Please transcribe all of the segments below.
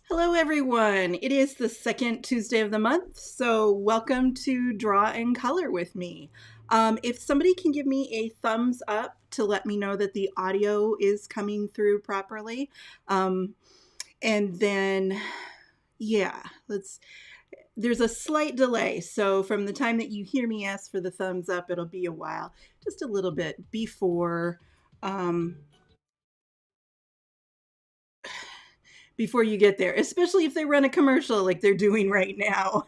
Hello, everyone. It is the second Tuesday of the month, so welcome to Draw and Color with me. If somebody can give me a thumbs up to let me know that the audio is coming through properly, and then, yeah, there's a slight delay, so from the time that you hear me ask for the thumbs up, it'll be a while, just a little bit before you get there, especially if they run a commercial like they're doing right now.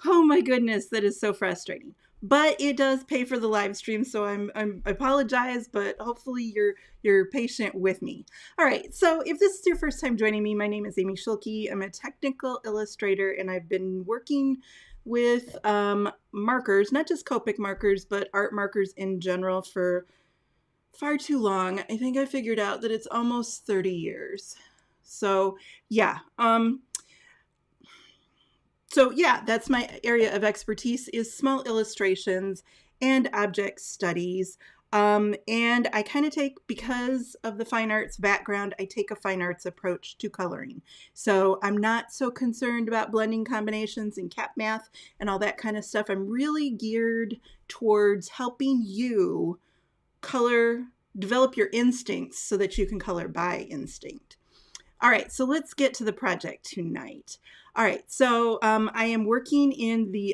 Oh my goodness, that is so frustrating. But it does pay for the live stream, so I apologize, but hopefully you're patient with me. All right, so if this is your first time joining me, my name is Amy Shulke. I'm a technical illustrator, and I've been working with markers, not just Copic markers, but art markers in general for far too long. I think I figured out that it's almost 30 years. So yeah, that's my area of expertise is small illustrations and object studies. And I kind of take, because of the fine arts background, I take a fine arts approach to coloring. So I'm not so concerned about blending combinations and cap math and all that kind of stuff. I'm really geared towards helping you develop your instincts so that you can color by instinct. All right, so let's get to the project tonight. All right, so I am working in the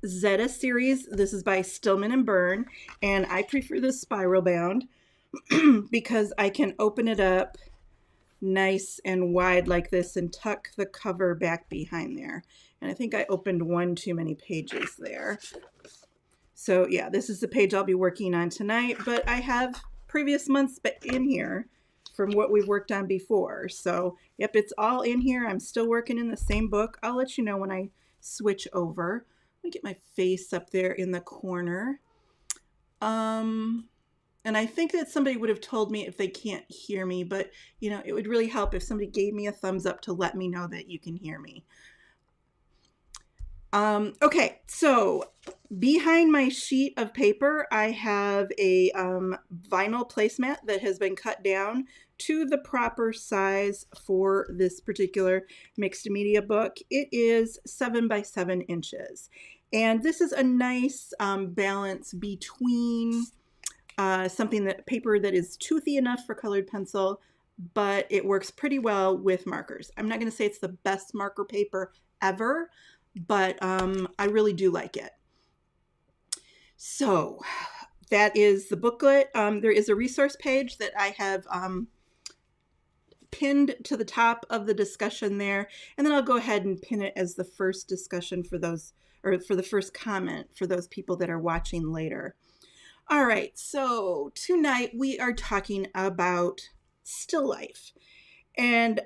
Zeta series. This is by Stillman and Byrne, and I prefer the spiral bound because I can open it up nice and wide like this and tuck the cover back behind there. And I think I opened one too many pages there. So yeah, this is the page I'll be working on tonight, but I have previous months in here from what we've worked on before. So yep, it's all in here. I'm still working in the same book. I'll let you know when I switch over. Let me get my face up there in the corner. And I think that somebody would have told me if they can't hear me, but you know, it would really help if somebody gave me a thumbs up to let me know that you can hear me. Okay, so behind my sheet of paper, I have a vinyl placemat that has been cut down to the proper size for this particular mixed media book. It is 7 by 7 inches. And this is a nice balance between paper that is toothy enough for colored pencil, but it works pretty well with markers. I'm not going to say it's the best marker paper ever, but I really do like it. So that is the booklet. There is a resource page that I have pinned to the top of the discussion there, and then I'll go ahead and pin it as the first discussion for those, or for the first comment for those people that are watching later. All right, so tonight we are talking about still life, and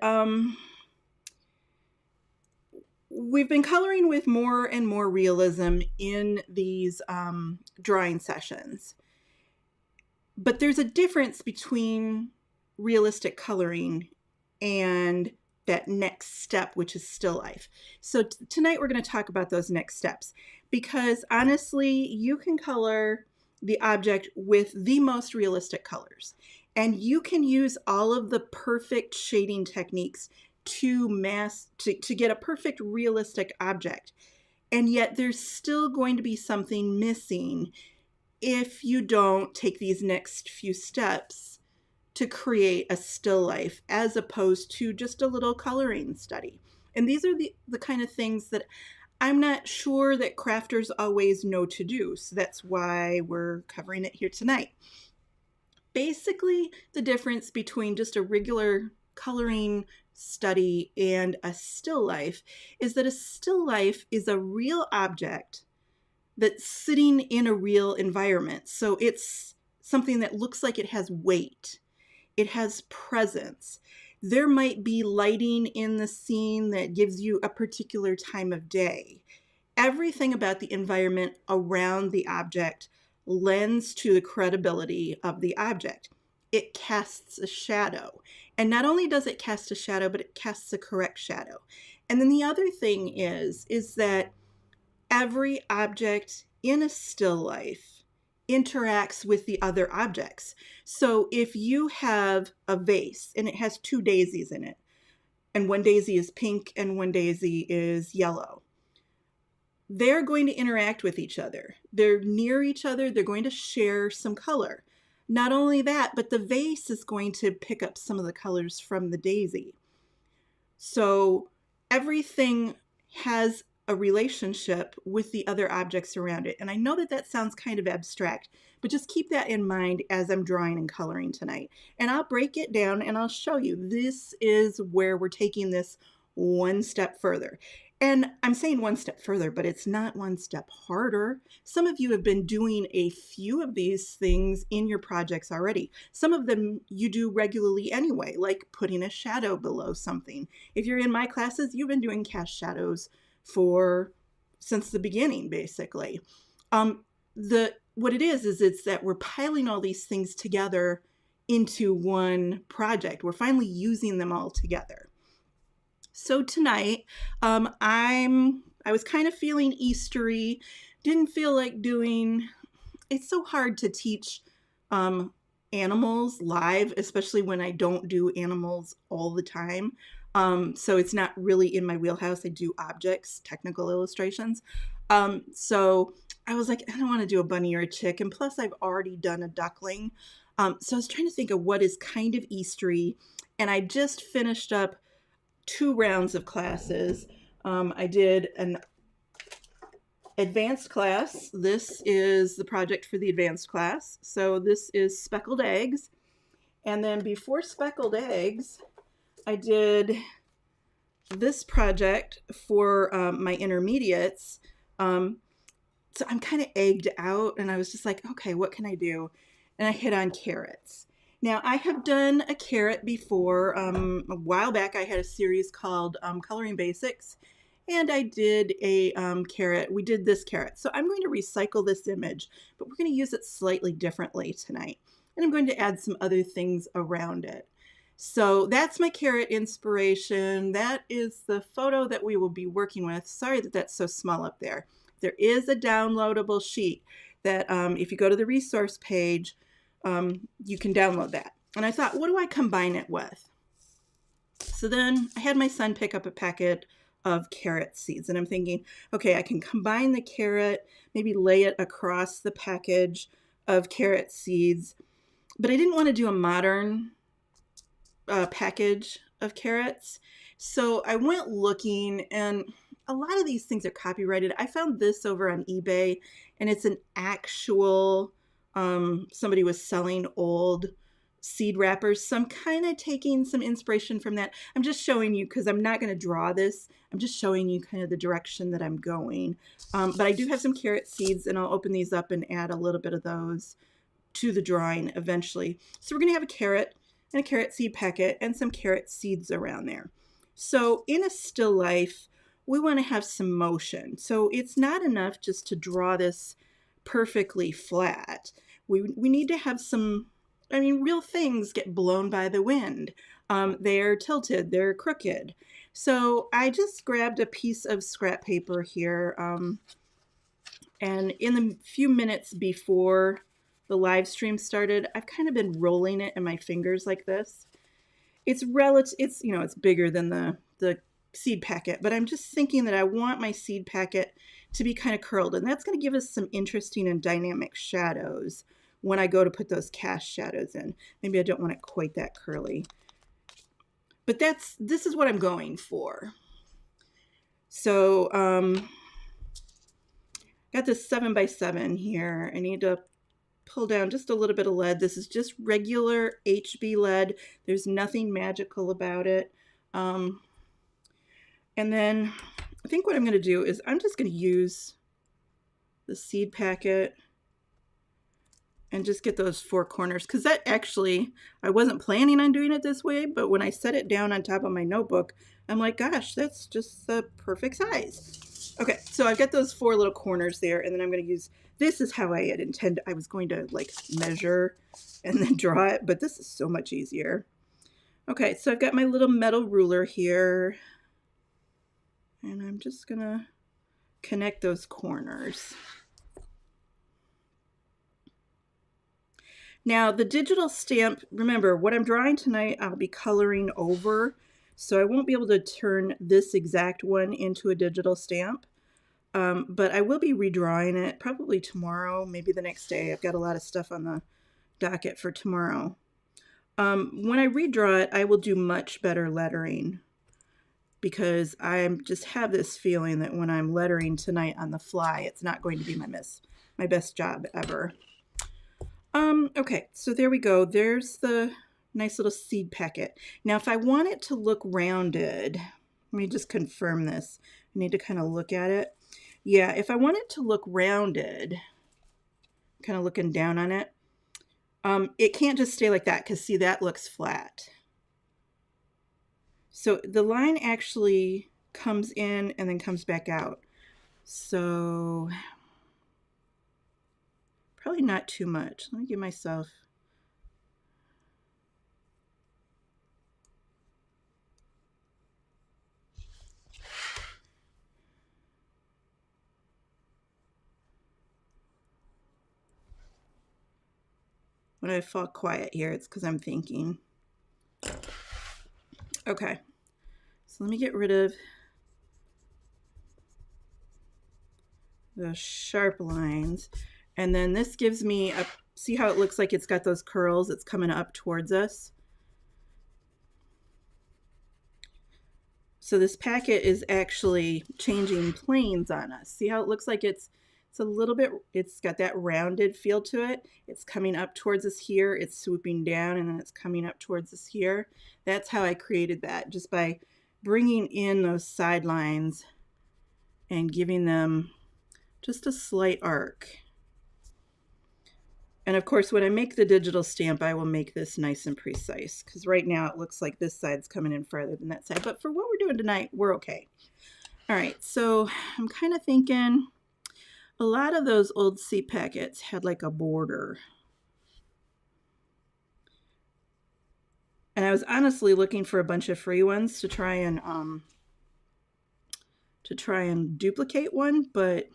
we've been coloring with more and more realism in these drawing sessions. But there's a difference between realistic coloring and that next step, which is still life. So tonight we're going to talk about those next steps, because honestly, you can color the object with the most realistic colors, and you can use all of the perfect shading techniques to get a perfect realistic object, and yet there's still going to be something missing if you don't take these next few steps to create a still life as opposed to just a little coloring study. And these are the kind of things that I'm not sure that crafters always know to do, so that's why we're covering it here tonight. Basically, the difference between just a regular coloring study and a still life is that a still life is a real object that's sitting in a real environment. So it's something that looks like it has weight. It has presence. There might be lighting in the scene that gives you a particular time of day. Everything about the environment around the object lends to the credibility of the object. It casts a shadow. And not only does it cast a shadow, but it casts a correct shadow. And then the other thing is that every object in a still life interacts with the other objects. So if you have a vase and it has 2 daisies in it, and one daisy is pink and one daisy is yellow, they're going to interact with each other. They're near each other. They're going to share some color. Not only that, but the vase is going to pick up some of the colors from the daisy. So everything has a relationship with the other objects around it. And I know that that sounds kind of abstract, but just keep that in mind as I'm drawing and coloring tonight. And I'll break it down and I'll show you. This is where we're taking this one step further. And I'm saying one step further, but it's not one step harder. Some of you have been doing a few of these things in your projects already. Some of them you do regularly anyway, like putting a shadow below something. If you're in my classes, you've been doing cast shadows since the beginning, basically. What it is it's that we're piling all these things together into one project. We're finally using them all together. So tonight, I was kind of feeling Eastery, didn't feel like it's so hard to teach animals live, especially when I don't do animals all the time. So it's not really in my wheelhouse. I do objects, technical illustrations. So I was like, I don't want to do a bunny or a chick. And plus I've already done a duckling. So I was trying to think of what is kind of Eastery. And I just finished up 2 rounds of classes. I did an advanced class. This is the project for the advanced class. So this is speckled eggs. And then before speckled eggs, I did this project for my intermediates. So I'm kind of egged out and I was just like, okay, what can I do? And I hit on carrots. Now, I have done a carrot before. A while back, I had a series called Coloring Basics, and I did a carrot. We did this carrot. So I'm going to recycle this image, but we're going to use it slightly differently tonight. And I'm going to add some other things around it. So that's my carrot inspiration. That is the photo that we will be working with. Sorry that that's so small up there. There is a downloadable sheet that if you go to the resource page, you can download that. And I thought, what do I combine it with? So then I had my son pick up a packet of carrot seeds and I'm thinking, okay, I can combine the carrot, maybe lay it across the package of carrot seeds, but I didn't want to do a modern package of carrots. So I went looking and a lot of these things are copyrighted. I found this over on eBay and it's an actual somebody was selling old seed wrappers. So I'm kind of taking some inspiration from that. I'm just showing you because I'm not going to draw this. I'm just showing you kind of the direction that I'm going. But I do have some carrot seeds and I'll open these up and add a little bit of those to the drawing eventually. So we're going to have a carrot and a carrot seed packet and some carrot seeds around there. So in a still life, we want to have some motion. So it's not enough just to draw this perfectly flat. We need to have some, real things get blown by the wind. They're tilted, they're crooked. So I just grabbed a piece of scrap paper here. And in the few minutes before the live stream started, I've kind of been rolling it in my fingers like this. It's bigger than the seed packet, but I'm just thinking that I want my seed packet to be kind of curled, and that's going to give us some interesting and dynamic shadows when I go to put those cast shadows in. Maybe I don't want it quite that curly, but this is what I'm going for. So got this 7x7 here. I need to pull down just a little bit of lead. This is just regular HB lead. There's nothing magical about it. And then I think what I'm going to do is I'm just going to use the seed packet and just get those 4 corners, because that actually, I wasn't planning on doing it this way, but when I set it down on top of my notebook, I'm like, gosh, that's just the perfect size. Okay, so I've got those 4 little corners there, and then I'm going to use, this is how I had intended, I was going to like measure and then draw it, but this is so much easier. Okay, so I've got my little metal ruler here, and I'm just going to connect those corners. Now the digital stamp, remember what I'm drawing tonight, I'll be coloring over. So I won't be able to turn this exact one into a digital stamp. But I will be redrawing it probably tomorrow, maybe the next day. I've got a lot of stuff on the docket for tomorrow. When I redraw it, I will do much better lettering because I just have this feeling that when I'm lettering tonight on the fly, it's not going to be my best job ever. Okay, so there we go. There's the nice little seed packet. Now, if I want it to look rounded, let me just confirm this. I need to kind of look at it. Yeah, if I want it to look rounded, kind of looking down on it, it can't just stay like that because see, that looks flat. So the line actually comes in and then comes back out. So probably not too much. Let me give myself. When I fall quiet here, it's because I'm thinking. Okay, so let me get rid of the sharp lines. And then this gives me a, see how it looks like it's got those curls? It's coming up towards us. So this packet is actually changing planes on us. See how it looks like it's a little bit, it's got that rounded feel to it. It's coming up towards us here, it's swooping down, and then it's coming up towards us here. That's how I created that, just by bringing in those sidelines and giving them just a slight arc. And of course, when I make the digital stamp, I will make this nice and precise, because right now it looks like this side's coming in farther than that side. But for what we're doing tonight, we're okay. All right, so I'm kind of thinking a lot of those old seed packets had like a border. And I was honestly looking for a bunch of free ones to try and duplicate one, but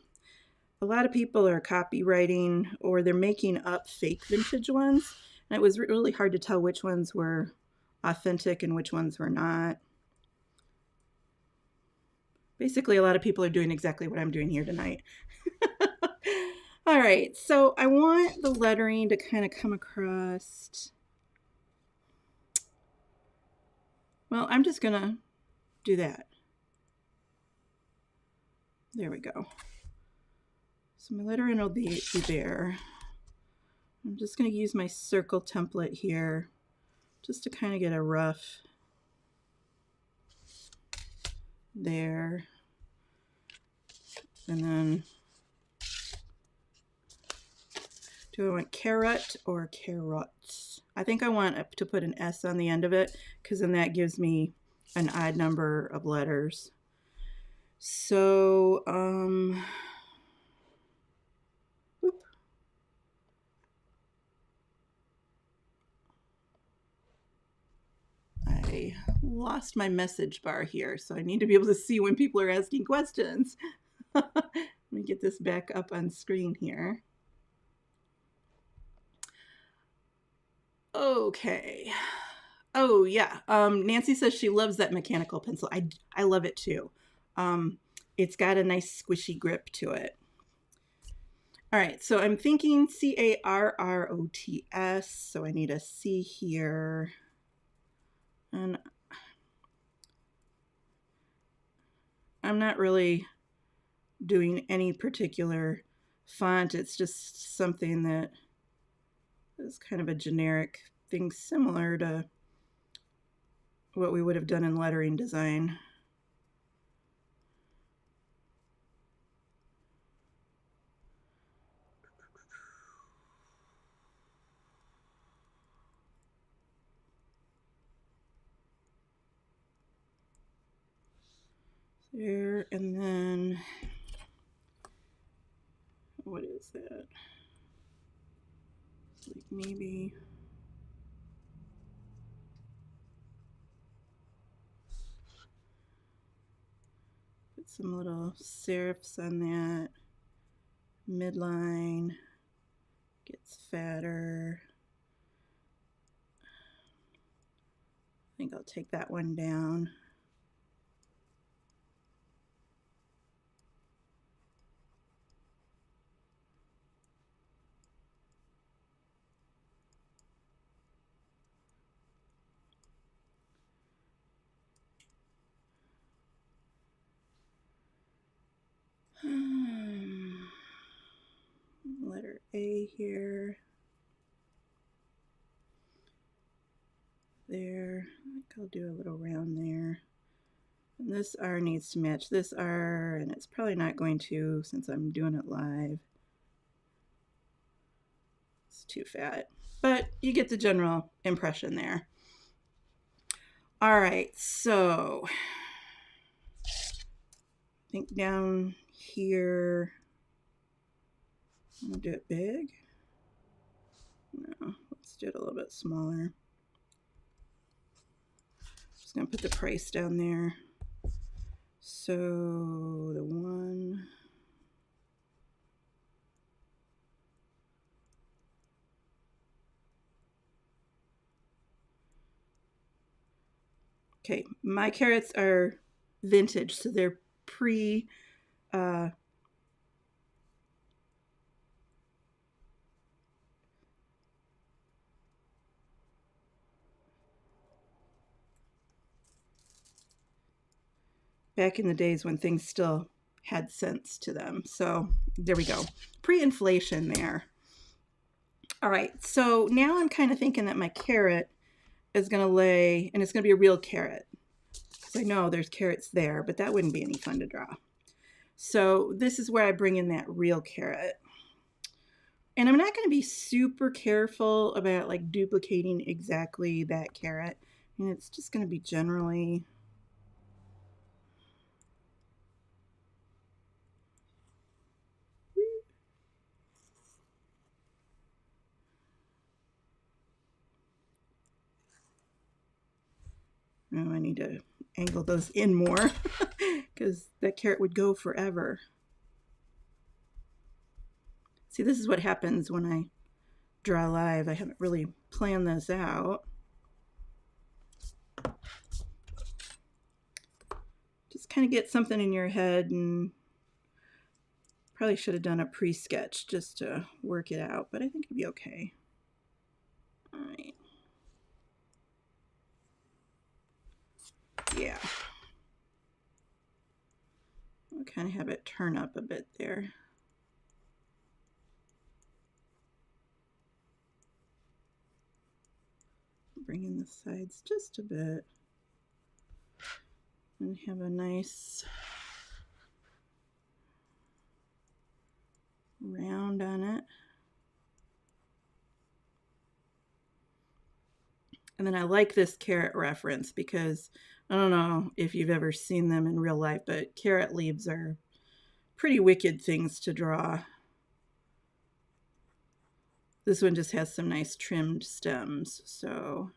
a lot of people are copywriting or they're making up fake vintage ones. And it was really hard to tell which ones were authentic and which ones were not. Basically, a lot of people are doing exactly what I'm doing here tonight. All right, so I want the lettering to kind of come across. Well, I'm just gonna do that. There we go. So my lettering will be there. I'm just gonna use my circle template here just to kind of get a rough there. And then, do I want carrot or carrots? I think I want to put an S on the end of it because then that gives me an odd number of letters. So, I lost my message bar here, so I need to be able to see when people are asking questions. Let me get this back up on screen here. Okay. Oh yeah. Nancy says she loves that mechanical pencil. I love it too. It's got a nice squishy grip to it. All right, so I'm thinking C-A-R-R-O-T-S, so I need a C here. And I'm not really doing any particular font. It's just something that is kind of a generic thing similar to what we would have done in lettering design. There, and then what is that? Like maybe put some little serifs on that. Midline gets fatter. think I'll take that one down. Letter A here. There. I think I'll do a little round there. And this R needs to match this R, and it's probably not going to since I'm doing it live. It's too fat, but you get the general impression there. All right, so I think down here, I'm gonna do it big. No, let's do it a little bit smaller. Just gonna put the price down there. So the one. Okay, my carrots are vintage, so they're pre back in the days when things still had sense to them. So there we go. Pre-inflation there. All right, so now I'm kind of thinking that my carrot is going to lay, and it's going to be a real carrot. Because I know there's carrots there, but that wouldn't be any fun to draw. So this is where I bring in that real carrot. And I'm not going to be super careful about like duplicating exactly that carrot. I mean, it's just going to be generally... Oh, I need to angle those in more because that carrot would go forever. See, this is what happens when I draw live. I haven't really planned this out. Just kind of get something in your head, and probably should have done a pre-sketch just to work it out, but I think it'll be okay. All right. Yeah. I'll kind of have it turn up a bit there. Bring in the sides just a bit. And have a nice round on it. And then I like this carrot reference because I don't know if you've ever seen them in real life, but carrot leaves are pretty wicked things to draw. This one just has some nice trimmed stems, so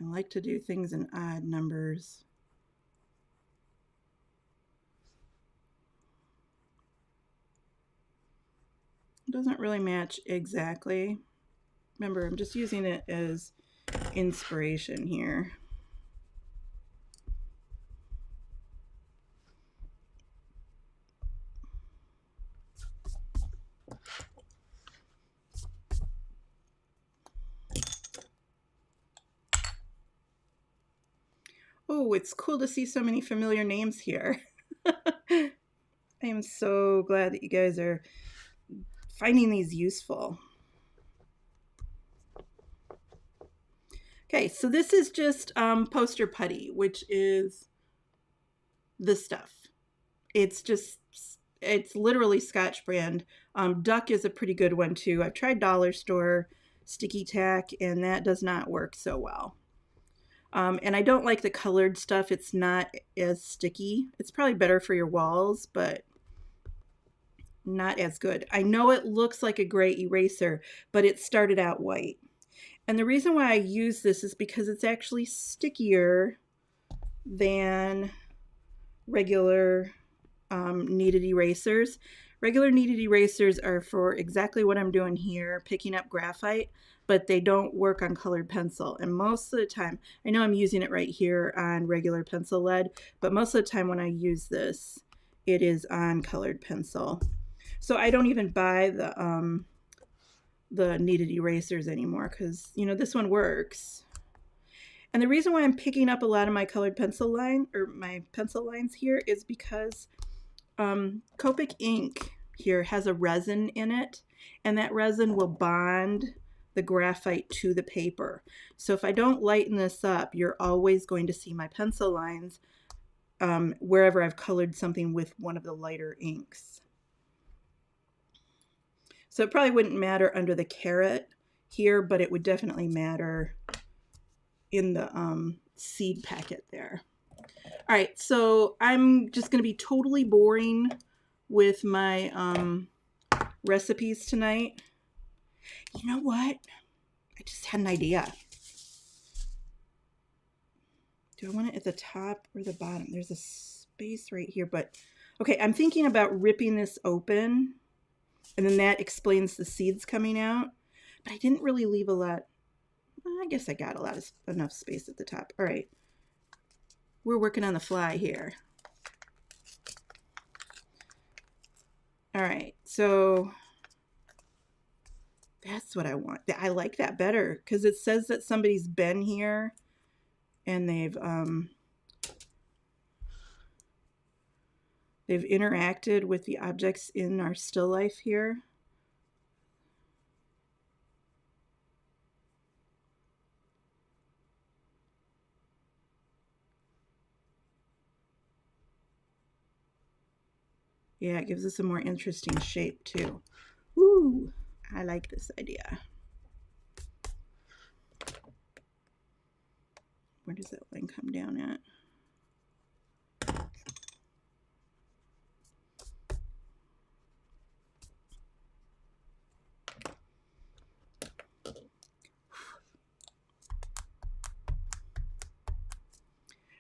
I like to do things in odd numbers. It doesn't really match exactly. Remember, I'm just using it as inspiration here. Oh, it's cool to see so many familiar names here. I am so glad that you guys are finding these useful. Okay, so this is just poster putty, which is this stuff. It's literally Scotch brand. Duck is a pretty good one too. I've tried dollar store sticky tack, and that does not work so well. And I don't like the colored stuff. It's not as sticky. It's probably better for your walls, but not as good. I know it looks like a gray eraser, but it started out white. And the reason why I use this is because it's actually stickier than regular kneaded erasers. Regular kneaded erasers are for exactly what I'm doing here, picking up graphite, but they don't work on colored pencil. And most of the time, I know I'm using it right here on regular pencil lead, but most of the time when I use this, it is on colored pencil. So I don't even buy the kneaded erasers anymore because, you know, this one works. And the reason why I'm picking up a lot of my colored pencil line or my pencil lines here is because Copic ink here has a resin in it, and that resin will bond the graphite to the paper. So if I don't lighten this up, you're always going to see my pencil lines wherever I've colored something with one of the lighter inks. So it probably wouldn't matter under the caret here, but it would definitely matter in the seed packet there. All right, so I'm just going to be totally boring with my recipes tonight. You know what? I just had an idea. Do I want it at the top or the bottom? There's a space right here, but okay, I'm thinking about ripping this open, and then that explains the seeds coming out, but I didn't really leave a lot. I guess I got enough space at the top. All right. We're working on the fly here. All right, so that's what I want. I like that better because it says that somebody's been here and they've interacted with the objects in our still life here. Yeah, it gives us a more interesting shape too. Ooh, I like this idea. Where does that line come down at?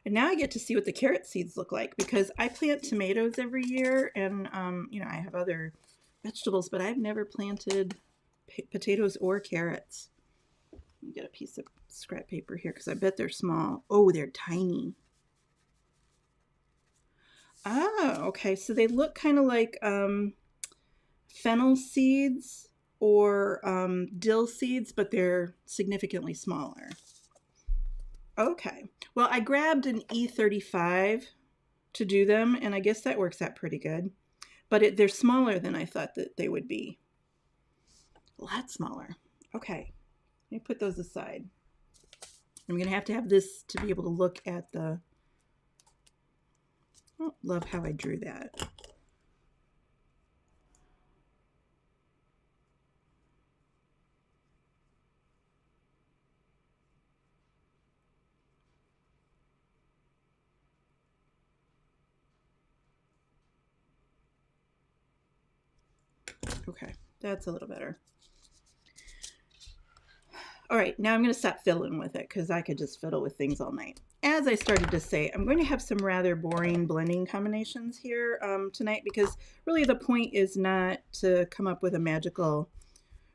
And now I get to see what the carrot seeds look like because I plant tomatoes every year, and you know, I have other vegetables, but I've never planted potatoes or carrots. Let me get a piece of scrap paper here because I bet they're small. Oh, they're tiny. Oh, okay. So they look kind of like fennel seeds or dill seeds, but they're significantly smaller. Okay. Well, I grabbed an E35 to do them, and I guess that works out pretty good. But they're smaller than I thought that they would be. A lot smaller. Okay. Let me put those aside. I'm going to have this to be able to look at the... Oh, love how I drew that. Okay, that's a little better. All right, now I'm going to stop fiddling with it because I could just fiddle with things all night. As I started to say, I'm going to have some rather boring blending combinations here tonight because really the point is not to come up with a magical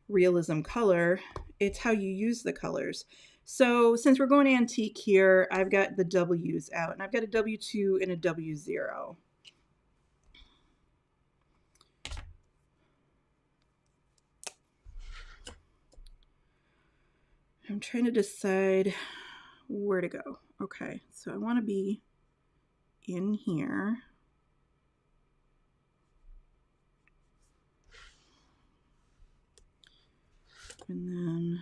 realism color. It's how you use the colors. So since we're going antique here, I've got the W's out, and I've got a W2 and a W0. I'm trying to decide where to go. Okay, so I want to be in here. And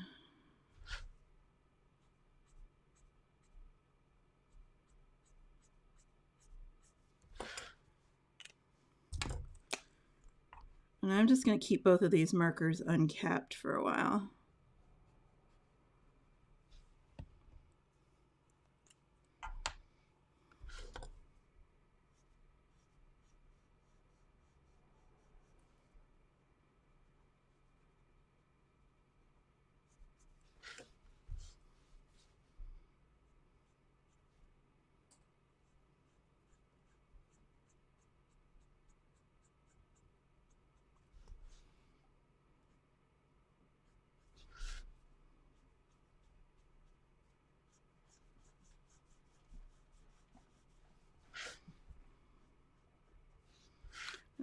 then I'm just going to keep both of these markers uncapped for a while.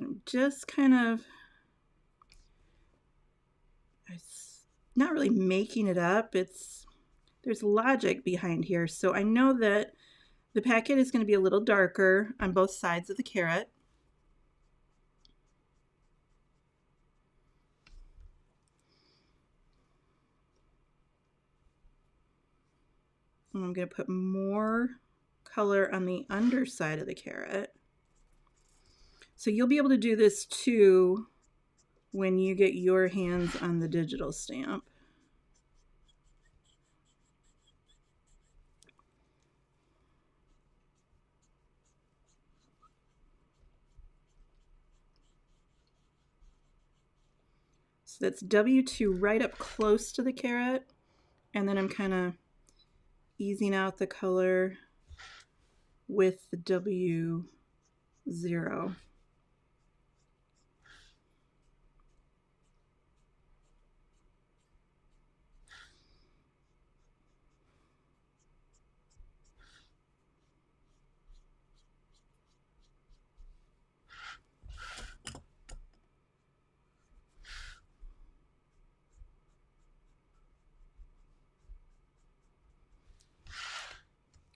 I'm just kind of, it's not really making it up. There's logic behind here. So I know that the packet is going to be a little darker on both sides of the carrot. And I'm going to put more color on the underside of the carrot. So you'll be able to do this too when you get your hands on the digital stamp. So that's W2 right up close to the carrot, and then I'm kind of easing out the color with the W0.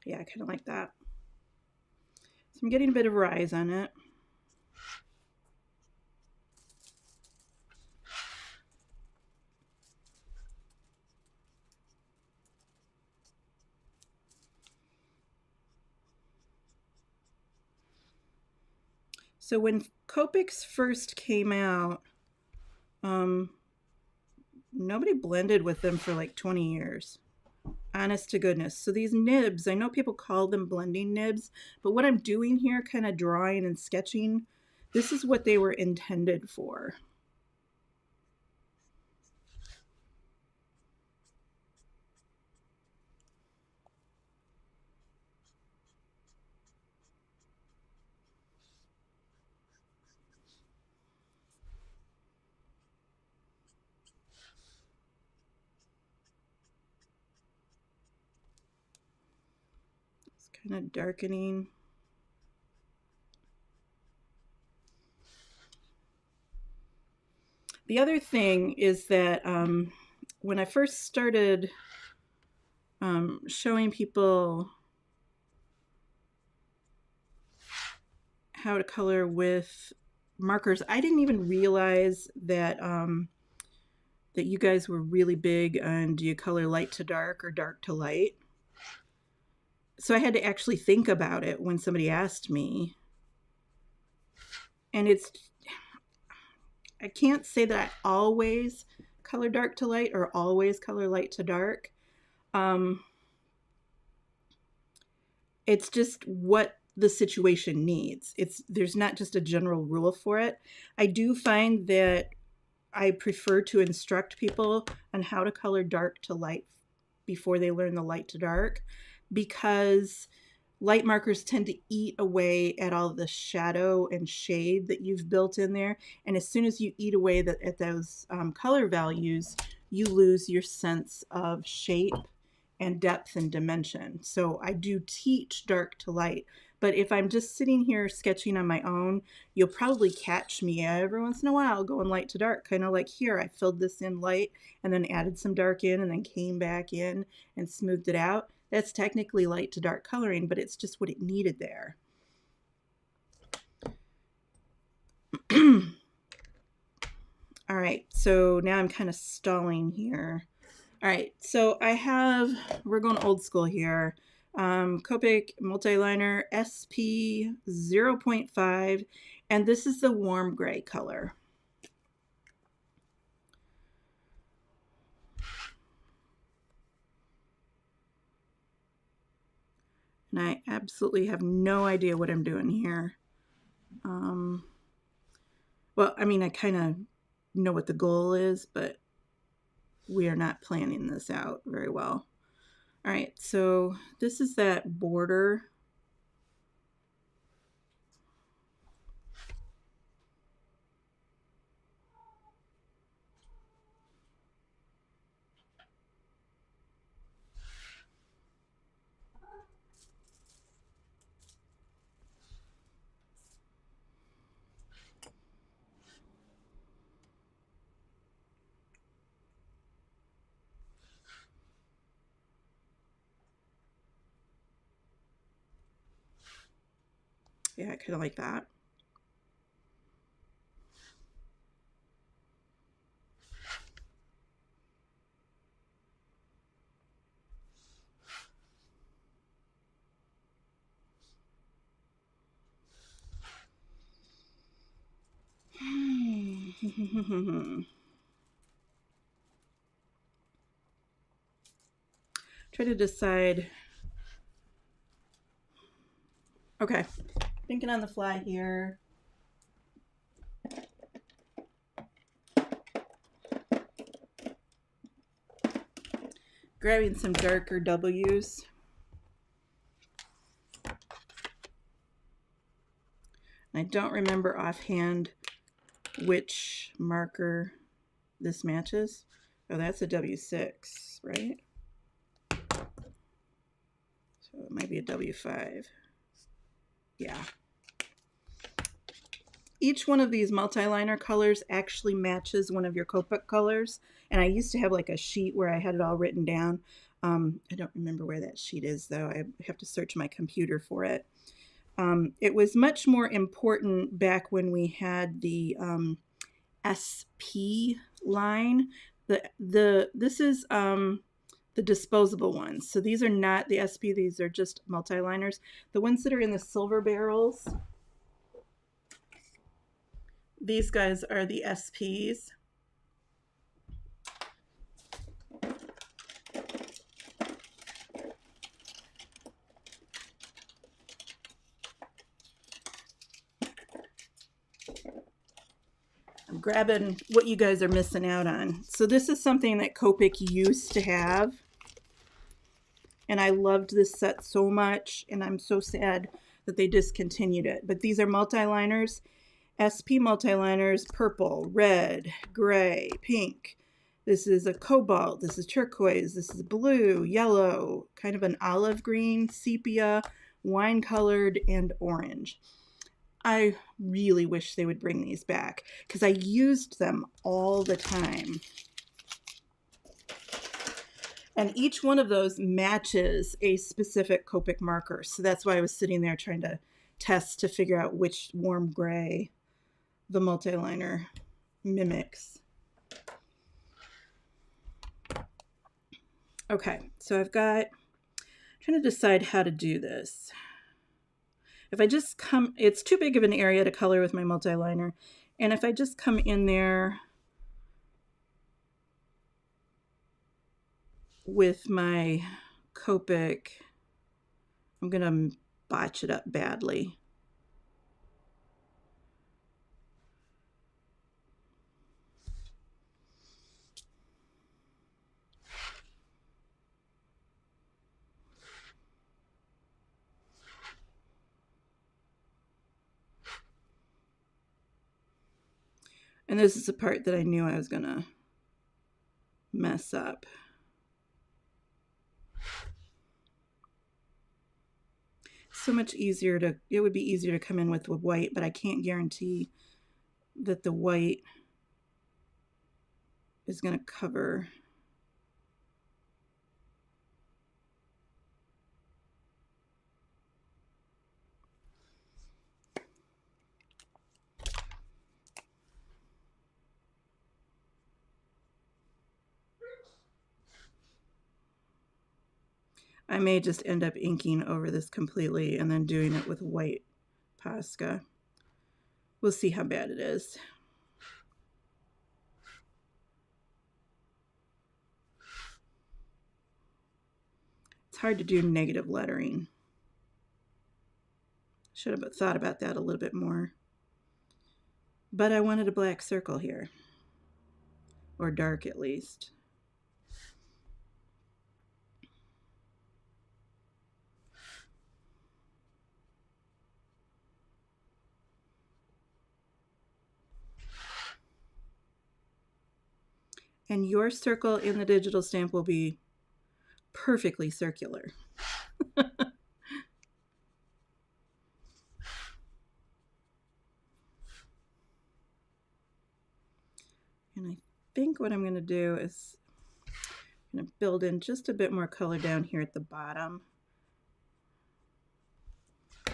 Yeah, I kind of like that. So I'm getting a bit of rise on it. So when Copics first came out, nobody blended with them for like 20 years. Honest to goodness. So these nibs, I know people call them blending nibs, but what I'm doing here, kind of drawing and sketching, this is what they were intended for. It's kind of darkening. The other thing is that when I first started showing people how to color with markers, I didn't even realize that that you guys were really big on, do you color light to dark or dark to light? So I had to actually think about it when somebody asked me. And I can't say that I always color dark to light or always color light to dark. It's just what the situation needs. There's not just a general rule for it. I do find that I prefer to instruct people on how to color dark to light before they learn the light to dark, because light markers tend to eat away at all the shadow and shade that you've built in there. And as soon as you eat away at those color values, you lose your sense of shape and depth and dimension. So I do teach dark to light, but if I'm just sitting here sketching on my own, you'll probably catch me every once in a while going light to dark, kind of like here. I filled this in light and then added some dark in and then came back in and smoothed it out. That's technically light to dark coloring, but it's just what it needed there. All right, so now I'm kind of stalling here. All right, so we're going old school here. Copic multiliner SP 0.5, and this is the warm gray color. And I absolutely have no idea what I'm doing here. Well, I mean, I kind of know what the goal is, but we are not planning this out very well. All right, so this is that border. Yeah, I kind of like that. Try to decide. Okay, thinking on the fly here. Grabbing some darker W's. I don't remember offhand which marker this matches. Oh, that's a W6, right? So it might be a W5. Yeah. Each one of these multi-liner colors actually matches one of your Copic colors. And I used to have like a sheet where I had it all written down. I don't remember where that sheet is, though. I have to search my computer for it. It was much more important back when we had the SP line. This is the disposable ones. So these are not the SP, these are just multi-liners. The ones that are in the silver barrels, these guys are the SPs. I'm grabbing what you guys are missing out on. So this is something that Copic used to have. And I loved this set so much, and I'm so sad that they discontinued it. But these are multi-liners, SP multi-liners, purple, red, gray, pink. This is a cobalt, this is turquoise, this is blue, yellow, kind of an olive green, sepia, wine-colored, and orange. I really wish they would bring these back because I used them all the time. And each one of those matches a specific Copic marker. So that's why I was sitting there trying to test to figure out which warm gray the multi-liner mimics. Okay, so I'm trying to decide how to do this. If I just it's too big of an area to color with my multi-liner. And if I just come in there with my Copic, I'm going to botch it up badly. And this is the part that I knew I was going to mess up. So much easier it would be easier to come in with the white, but I can't guarantee that the white is going to cover. I may just end up inking over this completely and then doing it with white Posca. We'll see how bad it is. It's hard to do negative lettering. Should have thought about that a little bit more. But I wanted a black circle here, or dark at least. And your circle in the digital stamp will be perfectly circular. And I think what I'm going to do is I'm going to build in just a bit more color down here at the bottom.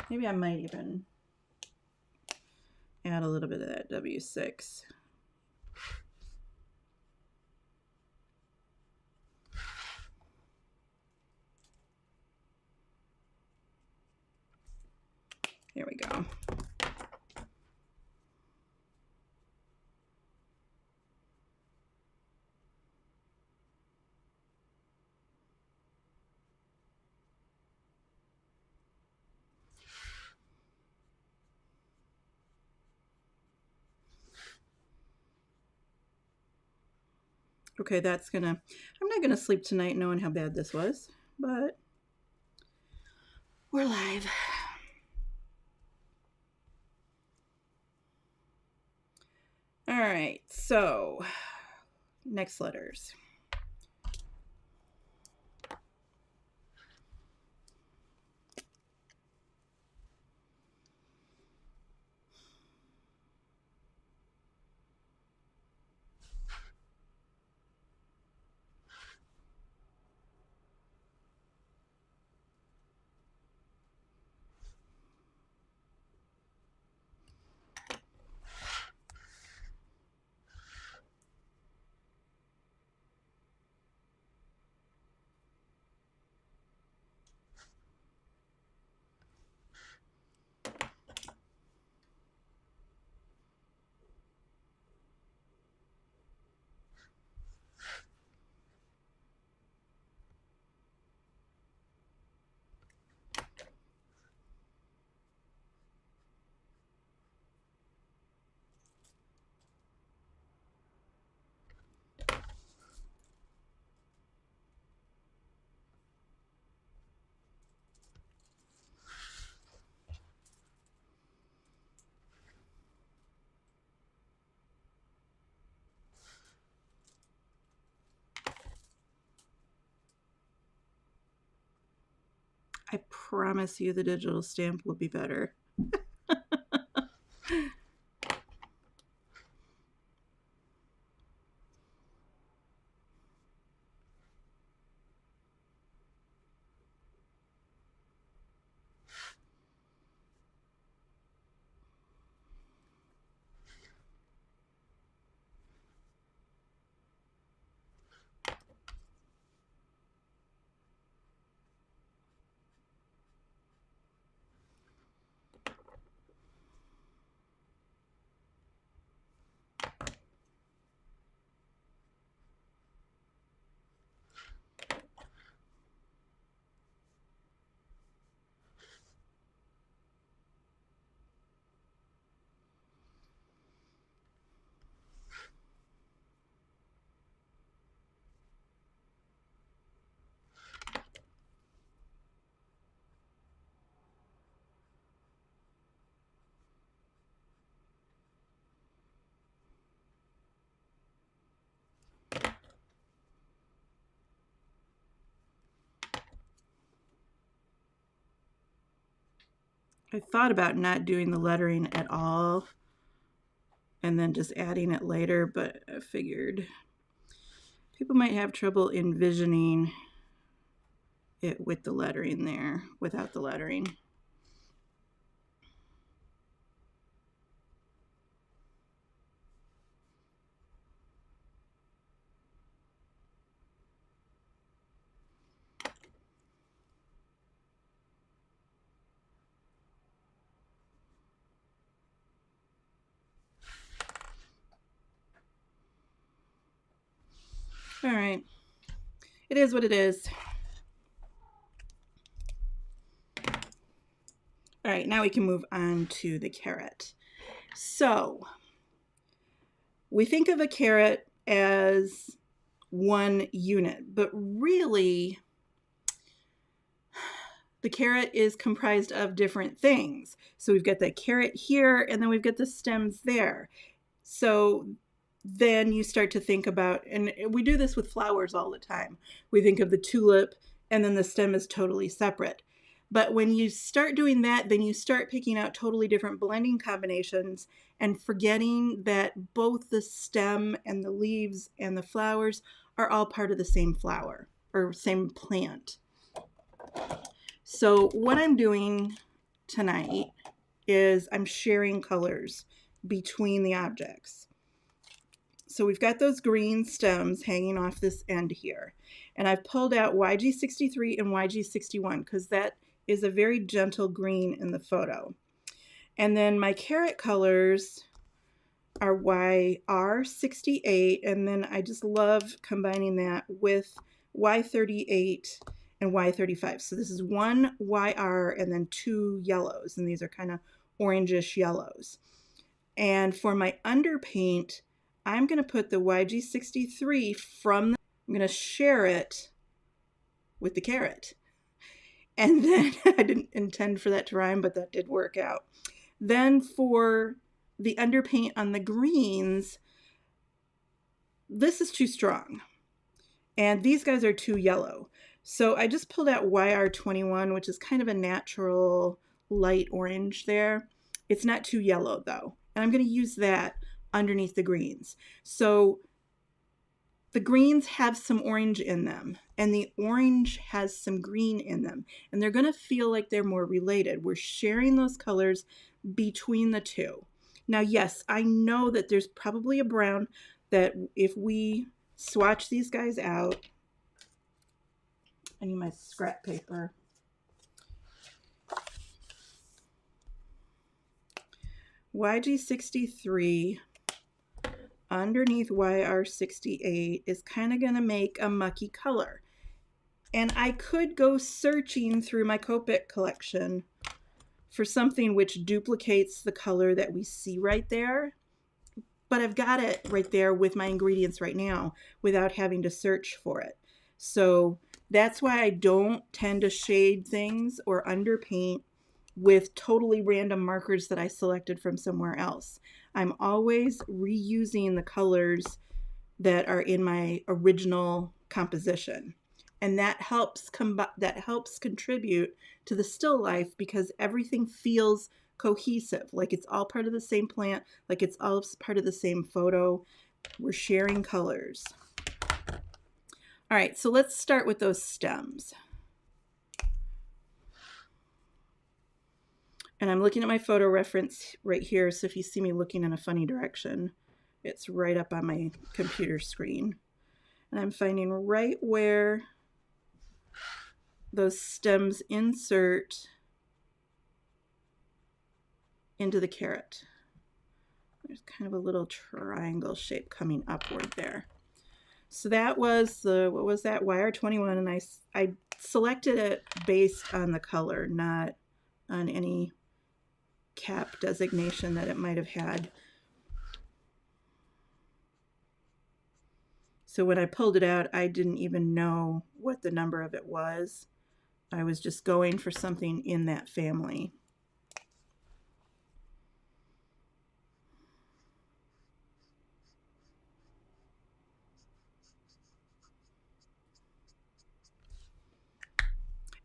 Maybe I might even add a little bit of that W6. There we go. Okay, I'm not gonna sleep tonight knowing how bad this was, but we're live. All right, so next letters. I promise you the digital stamp will be better. I thought about not doing the lettering at all and then just adding it later, but I figured people might have trouble envisioning it with the lettering there, without the lettering. All right, it is what it is. All right, now we can move on to the carrot. So we think of a carrot as one unit, but really the carrot is comprised of different things. So we've got the carrot here, and then we've got the stems there. So then you start to think about, and we do this with flowers all the time. We think of the tulip, and then the stem is totally separate. But when you start doing that, then you start picking out totally different blending combinations and forgetting that both the stem and the leaves and the flowers are all part of the same flower or same plant. So what I'm doing tonight is I'm sharing colors between the objects. So we've got those green stems hanging off this end here. And I've pulled out YG63 and YG61 because that is a very gentle green in the photo. And then my carrot colors are YR68, and then I just love combining that with Y38 and Y35. So this is one YR and then two yellows, and these are kind of orangish yellows. And for my underpaint, I'm going to put the YG63 I'm going to share it with the carrot. And then I didn't intend for that to rhyme, but that did work out. Then for the underpaint on the greens, this is too strong. And these guys are too yellow. So I just pulled out YR21, which is kind of a natural light orange there. It's not too yellow though. And I'm going to use that underneath the greens. So the greens have some orange in them, and the orange has some green in them, and they're going to feel like they're more related. We're sharing those colors between the two. Now, yes, I know that there's probably a brown that if we swatch these guys out, I need my scrap paper. YG63 underneath YR68 is kind of going to make a mucky color. And I could go searching through my Copic collection for something which duplicates the color that we see right there. But I've got it right there with my ingredients right now without having to search for it. So that's why I don't tend to shade things or underpaint with totally random markers that I selected from somewhere else. I'm always reusing the colors that are in my original composition. And that helps contribute to the still life because everything feels cohesive, like it's all part of the same plant, like it's all part of the same photo. We're sharing colors. All right, so let's start with those stems. And I'm looking at my photo reference right here, so if you see me looking in a funny direction, it's right up on my computer screen. And I'm finding right where those stems insert into the carrot. There's kind of a little triangle shape coming upward there. So that was the, what was that, YR21, and I selected it based on the color, not on any cap designation that it might have had. So when I pulled it out, I didn't even know what the number of it was. I was just going for something in that family.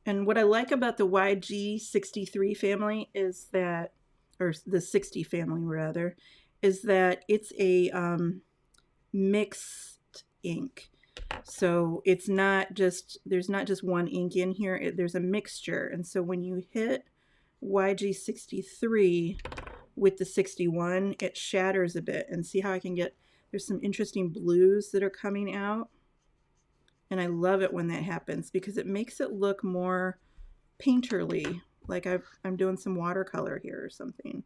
And what I like about the YG63 family is that, or the 60 family rather, is that it's a mixed ink. So it's not just, there's not just one ink in here, there's a mixture. And so when you hit YG63 with the 61, it shatters a bit. And see how I can get, there's some interesting blues that are coming out. And I love it when that happens because it makes it look more painterly, like I'm doing some watercolor here or something.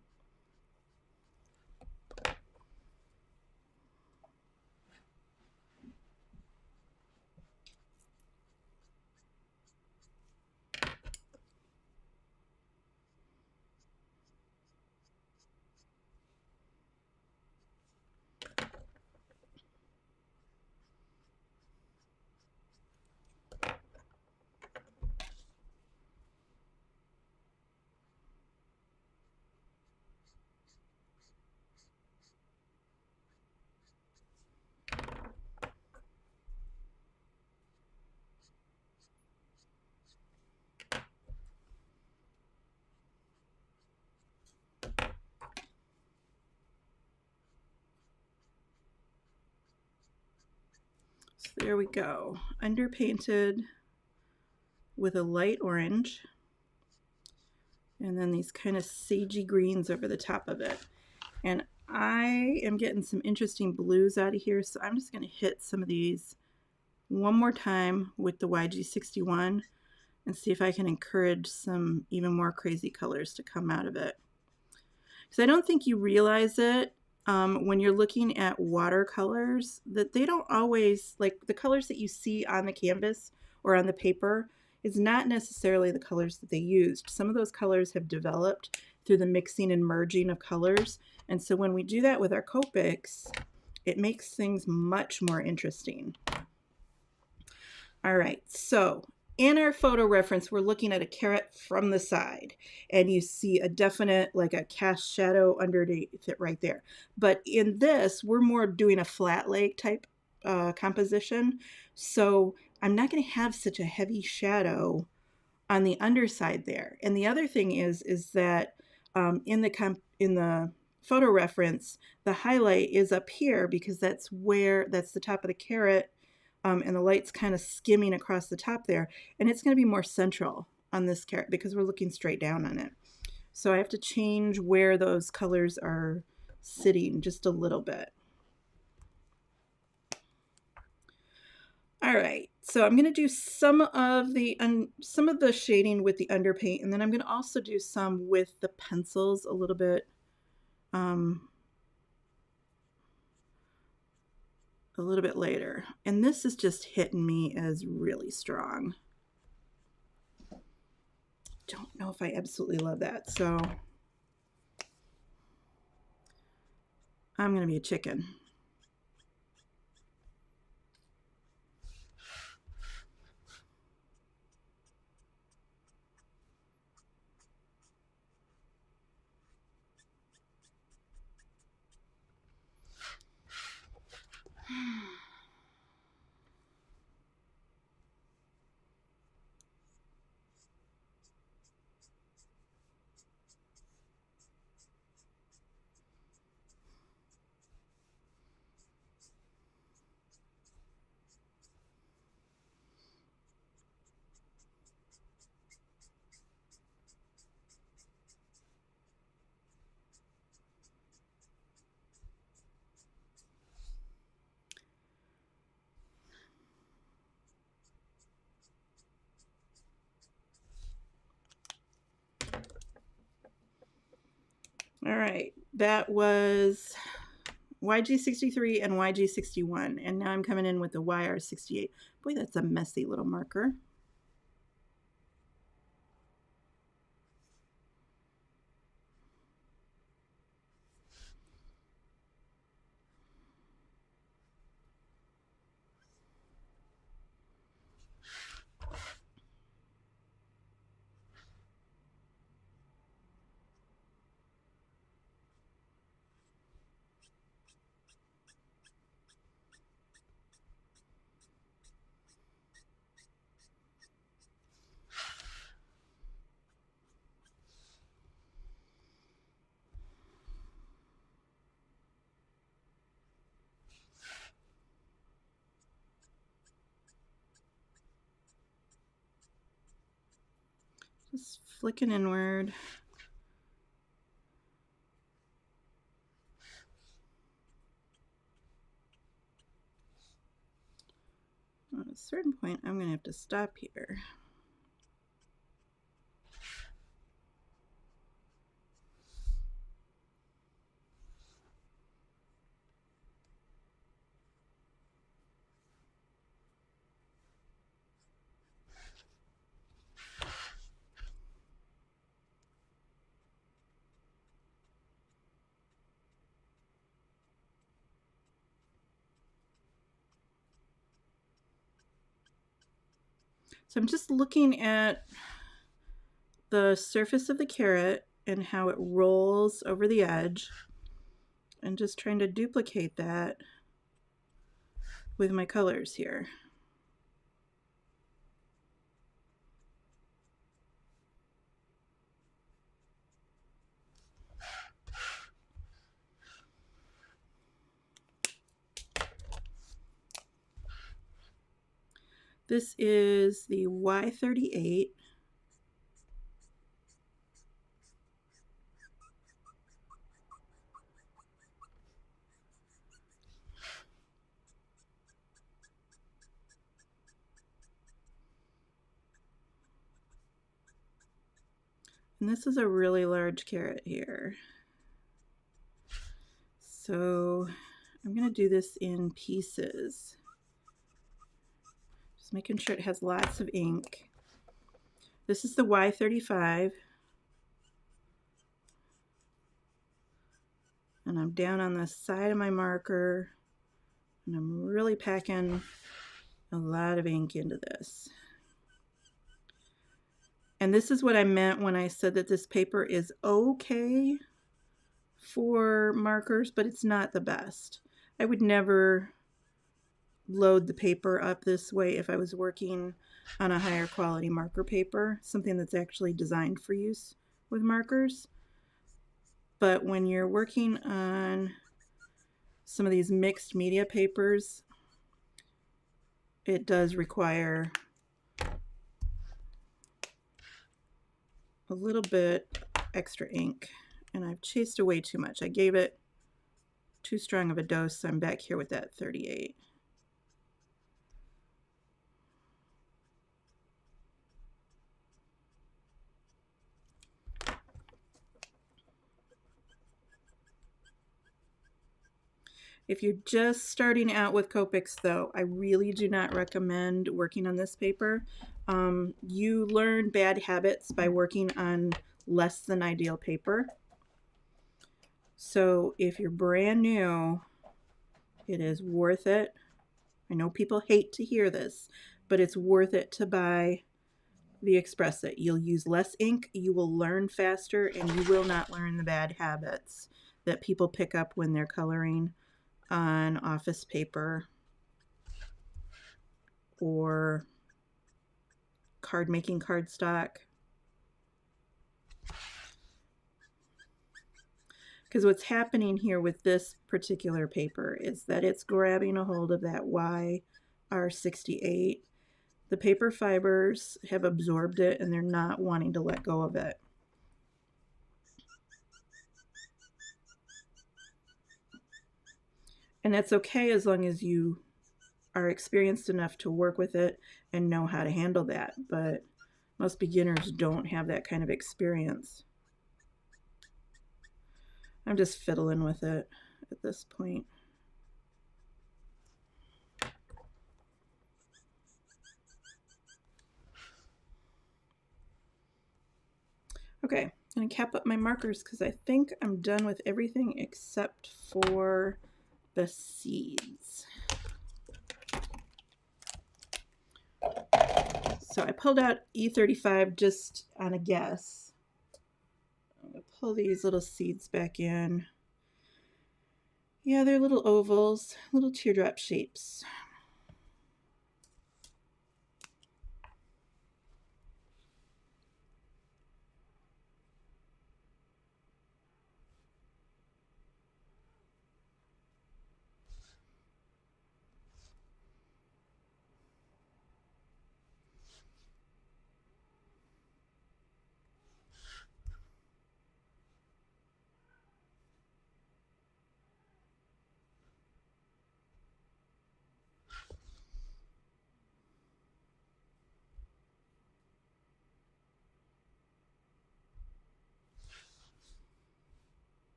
So there we go, underpainted with a light orange, and then these kind of sagey greens over the top of it. And I am getting some interesting blues out of here, so I'm just going to hit some of these one more time with the YG61 and see if I can encourage some even more crazy colors to come out of it. Because I don't think you realize it when you're looking at watercolors, that they don't always, like the colors that you see on the canvas or on the paper is not necessarily the colors that they used. Some of those colors have developed through the mixing and merging of colors. And so when we do that with our Copics, it makes things much more interesting. All right, so in our photo reference, we're looking at a carrot from the side, and you see a definite, like a cast shadow underneath it right there. But in this, we're more doing a flat lake type composition. So I'm not going to have such a heavy shadow on the underside there. And the other thing is that in the photo reference, the highlight is up here because that's the top of the carrot. And the light's kind of skimming across the top there. And it's going to be more central on this carrot because we're looking straight down on it. So I have to change where those colors are sitting just a little bit. All right, so I'm going to do some of the shading with the underpaint, and then I'm going to also do some with the pencils a little bit. A little bit later. And this is just hitting me as really strong. Don't know if I absolutely love that, so I'm going to be a chicken. All right, that was YG63 and YG61, and now I'm coming in with the YR68. Boy, that's a messy little marker. Just flicking inward. At a certain point, I'm going to have to stop here. So I'm just looking at the surface of the carrot and how it rolls over the edge and just trying to duplicate that with my colors here. This is the Y38. And this is a really large carrot here. So I'm going to do this in pieces. Just making sure it has lots of ink. This is the Y35. And I'm down on the side of my marker, and I'm really packing a lot of ink into this. And this is what I meant when I said that this paper is okay for markers, but it's not the best. I would never load the paper up this way if I was working on a higher quality marker paper, something that's actually designed for use with markers. But when you're working on some of these mixed media papers, it does require a little bit extra ink, and I've chased away too much. I gave it too strong of a dose, so I'm back here with that 38. If you're just starting out with Copics, though, I really do not recommend working on this paper. You learn bad habits by working on less than ideal paper. So if you're brand new, it is worth it. I know people hate to hear this, but it's worth it to buy the Express It. You'll use less ink, you will learn faster, and you will not learn the bad habits that people pick up when they're coloring on office paper or card making cardstock. Because what's happening here with this particular paper is that it's grabbing a hold of that YR68. The paper fibers have absorbed it and they're not wanting to let go of it. And that's okay as long as you are experienced enough to work with it and know how to handle that. But most beginners don't have that kind of experience. I'm just fiddling with it at this point. Okay, I'm going to cap up my markers because I think I'm done with everything except for the seeds. So I pulled out E35 just on a guess. I'm going to pull these little seeds back in. Yeah, they're little ovals, little teardrop shapes.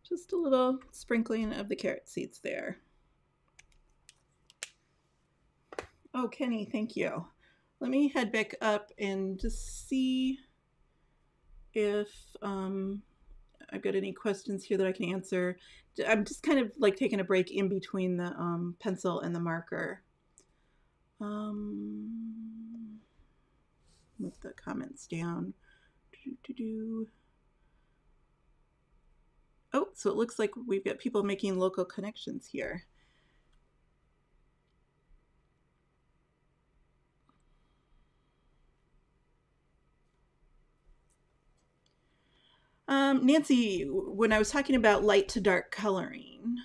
Just a little sprinkling of the carrot seeds there. Oh, Kenny, thank you. Let me head back up and just see if I've got any questions here that I can answer. I'm just kind of like taking a break in between the pencil and the marker. Move the comments down. Oh, so it looks like we've got people making local connections here. Nancy, when I was talking about light to dark coloring,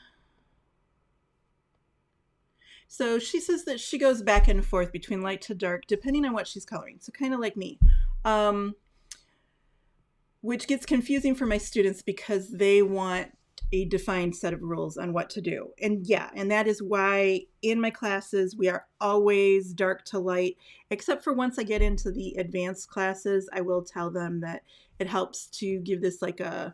So she says that she goes back and forth between light to dark depending on what she's coloring. So kind of like me. Which gets confusing for my students because they want a defined set of rules on what to do. And yeah, and that is why in my classes we are always dark to light, except for once I get into the advanced classes, I will tell them that it helps to give this like a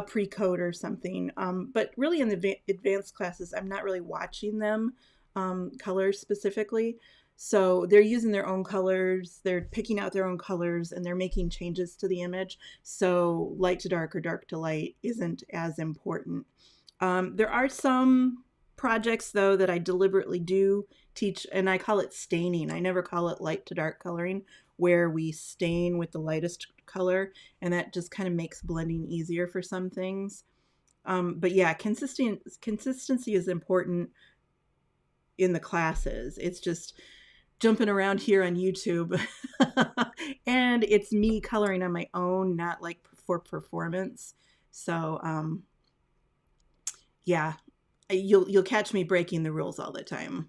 pre-code or something. But really in the advanced classes, I'm not really watching them color specifically. So they're using their own colors, they're picking out their own colors, and they're making changes to the image. So light to dark or dark to light isn't as important. There are some projects, though, that I deliberately do teach, and I call it staining. I never call it light to dark coloring, where we stain with the lightest color, and that just kind of makes blending easier for some things. But yeah, consistency is important in the classes. It's just jumping around here on YouTube and it's me coloring on my own, not like for performance. So yeah, you'll catch me breaking the rules all the time.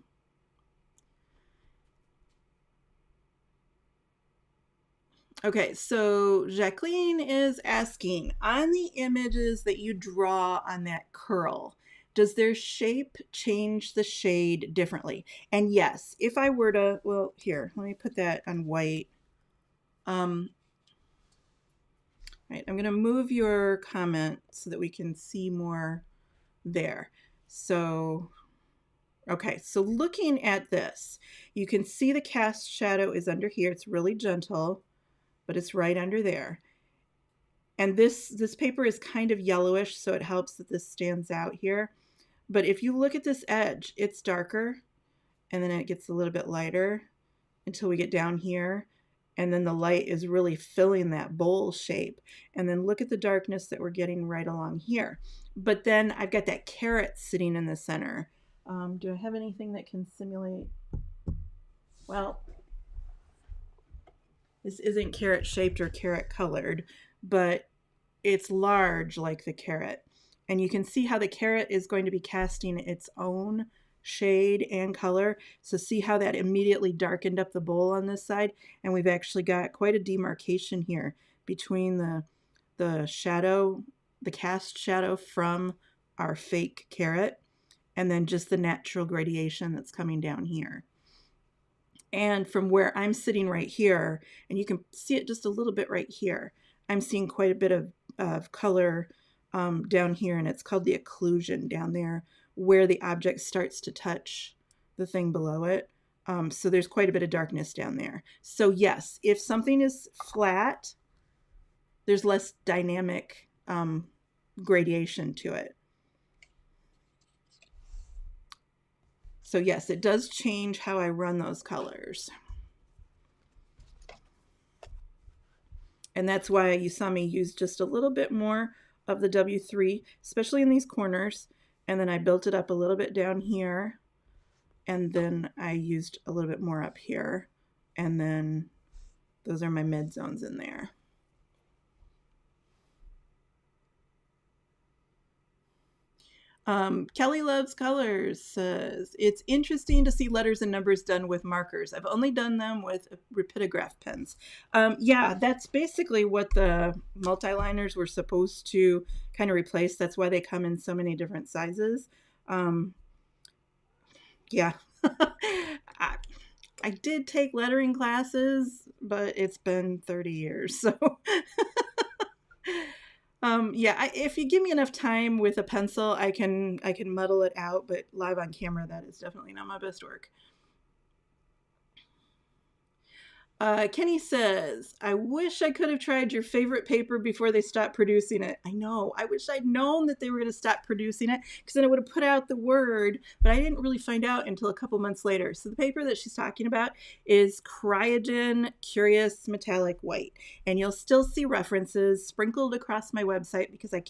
Okay, so Jacqueline is asking, on the images that you draw on that curl, does their shape change the shade differently? And yes, if I were to, well, here, let me put that on white. Right, I'm going to move your comment so that we can see more there. So, okay, so looking at this, you can see the cast shadow is under here. It's really gentle, but it's right under there. And this paper is kind of yellowish, so it helps that this stands out here. But if you look at this edge, it's darker, and then it gets a little bit lighter until we get down here. And then the light is really filling that bowl shape. And then look at the darkness that we're getting right along here. But then I've got that carrot sitting in the center. Do I have anything that can simulate? Well, this isn't carrot shaped or carrot colored, but it's large like the carrot. And you can see how the carrot is going to be casting its own shade and color. So see how that immediately darkened up the bowl on this side? And we've actually got quite a demarcation here between the shadow, the cast shadow from our fake carrot, and then just the natural gradation that's coming down here. And from where I'm sitting right here, and you can see it just a little bit right here, I'm seeing quite a bit of color down here, and it's called the occlusion down there, where the object starts to touch the thing below it. So there's quite a bit of darkness down there. So yes, if something is flat, there's less dynamic gradation to it. So yes, it does change how I run those colors. And that's why you saw me use just a little bit more of the W3, especially in these corners. And then I built it up a little bit down here. And then I used a little bit more up here. And then those are my mid zones in there. Kelly Loves Colors says, it's interesting to see letters and numbers done with markers. I've only done them with rapidograph pens. Yeah, that's basically what the multi-liners were supposed to kind of replace. That's why they come in so many different sizes. Yeah. I did take lettering classes, but it's been 30 years, so... Yeah, if you give me enough time with a pencil, I can muddle it out, but live on camera, that is definitely not my best work. Kenny says, I wish I could have tried your favorite paper before they stopped producing it. I know. I wish I'd known that they were going to stop producing it, because then I would have put out the word, but I didn't really find out until a couple months later. So the paper that she's talking about is Cryogen Curious Metallic White. And you'll still see references sprinkled across my website, because I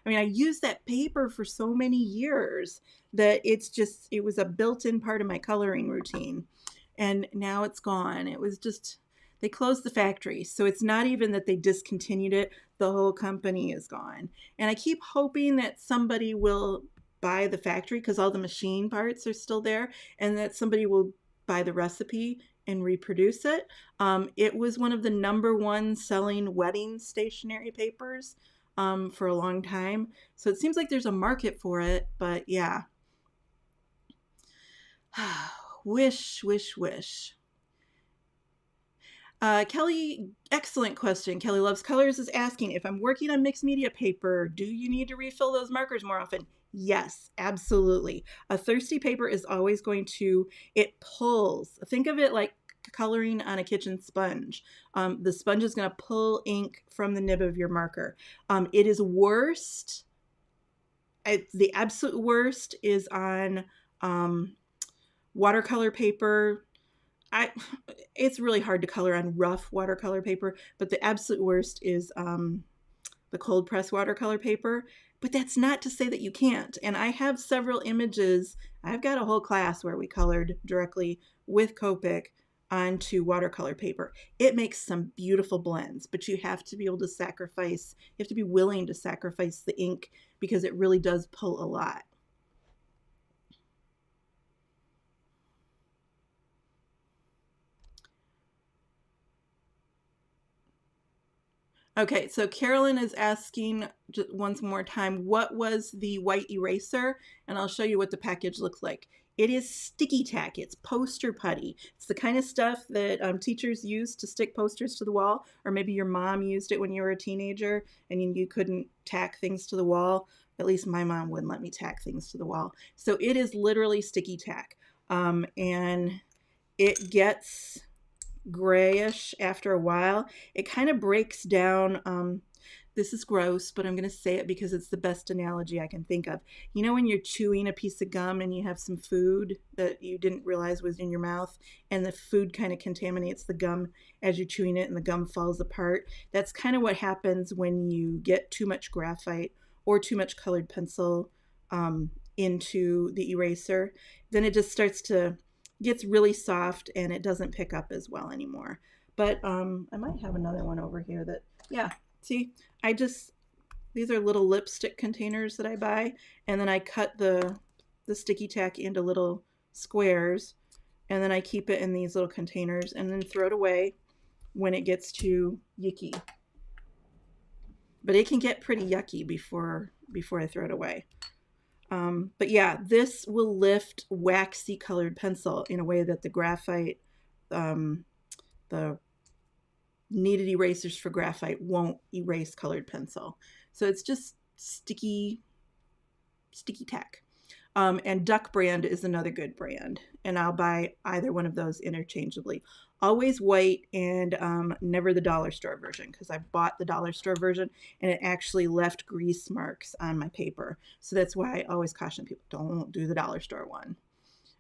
used that paper for so many years that it was a built-in part of my coloring routine. And now it's gone. It was just, they closed the factory. So it's not even that they discontinued it. The whole company is gone. And I keep hoping that somebody will buy the factory because all the machine parts are still there, and that somebody will buy the recipe and reproduce it. It was one of the #1 selling wedding stationery papers for a long time. So it seems like there's a market for it, but yeah. Wish, wish, wish. Kelly, excellent question. Kelly Loves Colors is asking, if I'm working on mixed media paper, do you need to refill those markers more often? Yes, absolutely. A thirsty paper is always going to, it pulls. Think of it like coloring on a kitchen sponge. The sponge is going to pull ink from the nib of your marker. It is worst. The absolute worst is on watercolor paper. It's really hard to color on rough watercolor paper, but the absolute worst is the cold press watercolor paper. But that's not to say that you can't. And I have several images. I've got a whole class where we colored directly with Copic onto watercolor paper. It makes some beautiful blends, but you have to be able to sacrifice, you have to be willing to sacrifice the ink because it really does pull a lot. Okay, so Carolyn is asking just once more time, what was the white eraser? And I'll show you what the package looks like. It is sticky tack. It's poster putty. It's the kind of stuff that teachers use to stick posters to the wall, or maybe your mom used it when you were a teenager and you couldn't tack things to the wall. At least my mom wouldn't let me tack things to the wall. So it is literally sticky tack. And it gets grayish after a while. It kind of breaks down. This is gross, but I'm going to say it because it's the best analogy I can think of. You know when you're chewing a piece of gum and you have some food that you didn't realize was in your mouth, and the food kind of contaminates the gum as you're chewing it and the gum falls apart? That's kind of what happens when you get too much graphite or too much colored pencil into the eraser. Then it just gets really soft and it doesn't pick up as well anymore. But I might have another one over here that, yeah, see, these are little lipstick containers that I buy, and then I cut the sticky tack into little squares, and then I keep it in these little containers and then throw it away when it gets too yucky. But it can get pretty yucky before I throw it away. But yeah, this will lift waxy colored pencil in a way that the graphite, the kneaded erasers for graphite won't erase colored pencil. So it's just sticky tack. And Duck brand is another good brand, and I'll buy either one of those interchangeably. Always white and never the dollar store version, because I bought the dollar store version and it actually left grease marks on my paper. So that's why I always caution people, don't do the dollar store one.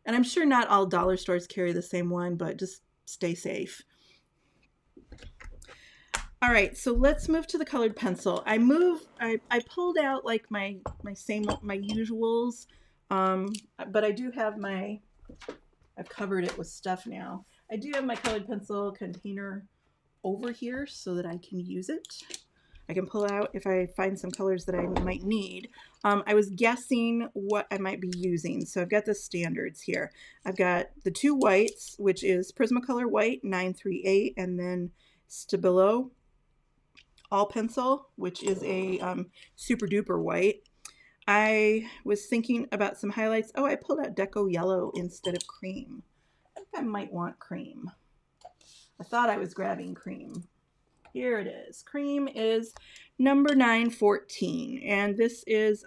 And I'm sure not all dollar stores carry the same one, but just stay safe. All right, so let's move to the colored pencil. I pulled out like my usuals, but I do have I've covered it with stuff now. I do have my colored pencil container over here so that I can use it. I can pull out if I find some colors that I might need. I was guessing what I might be using. So I've got the standards here. I've got the two whites, which is Prismacolor White 938, and then Stabilo All Pencil, which is a super duper white. I was thinking about some highlights. Oh, I pulled out Deco Yellow instead of cream. I think I might want cream. I thought I was grabbing cream. Here it is. Cream is number 914, and this is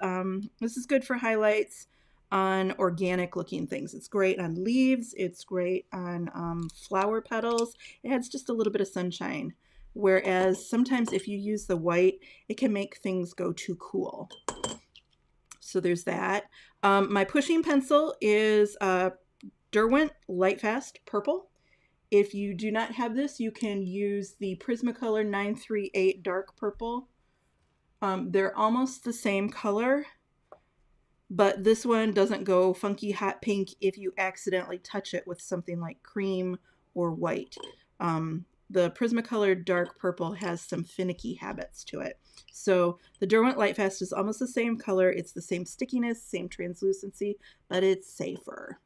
good for highlights on organic looking things. It's great on leaves. It's great on flower petals. It adds just a little bit of sunshine. Whereas sometimes if you use the white, it can make things go too cool. So there's that. My pushing pencil is Derwent Lightfast Purple. If you do not have this, you can use the Prismacolor 938 Dark Purple. They're almost the same color, but this one doesn't go funky hot pink if you accidentally touch it with something like cream or white. The Prismacolor Dark Purple has some finicky habits to it. So the Derwent Lightfast is almost the same color. It's the same stickiness, same translucency, but it's safer.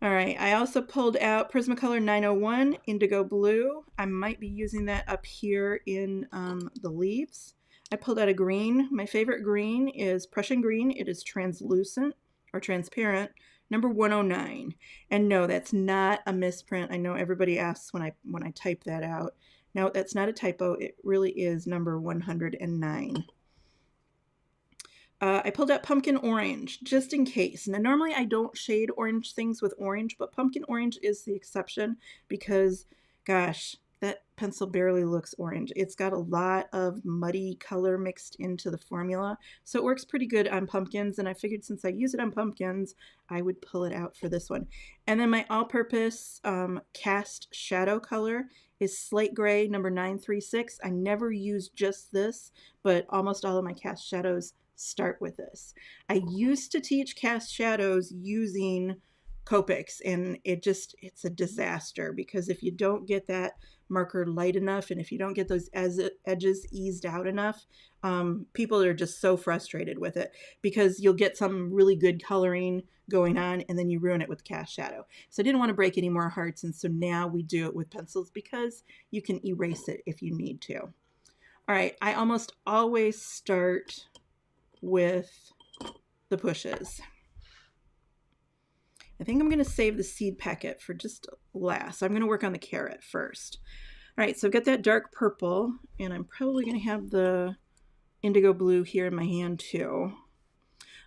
All right, I also pulled out Prismacolor 901 Indigo Blue. I might be using that up here in the leaves. I pulled out a green. My favorite green is Prussian green. It is translucent or transparent, number 109. And no, that's not a misprint. I know everybody asks when I type that out. No, that's not a typo. It really is number 109. I pulled out pumpkin orange just in case. Now, normally I don't shade orange things with orange, but pumpkin orange is the exception because, gosh, that pencil barely looks orange. It's got a lot of muddy color mixed into the formula, so it works pretty good on pumpkins, and I figured since I use it on pumpkins, I would pull it out for this one. And then my all-purpose cast shadow color is Slate Gray, number 936. I never use just this, but almost all of my cast shadows start with this. I used to teach cast shadows using Copics, and it's a disaster because if you don't get that marker light enough and if you don't get those edges eased out enough, people are just so frustrated with it because you'll get some really good coloring going on and then you ruin it with cast shadow. So I didn't want to break any more hearts, and so now we do it with pencils because you can erase it if you need to. All right, I almost always start with the pushes. I think I'm going to save the seed packet for just last. I'm going to work on the carrot first. All right, so I've got that dark purple, and I'm probably going to have the indigo blue here in my hand too.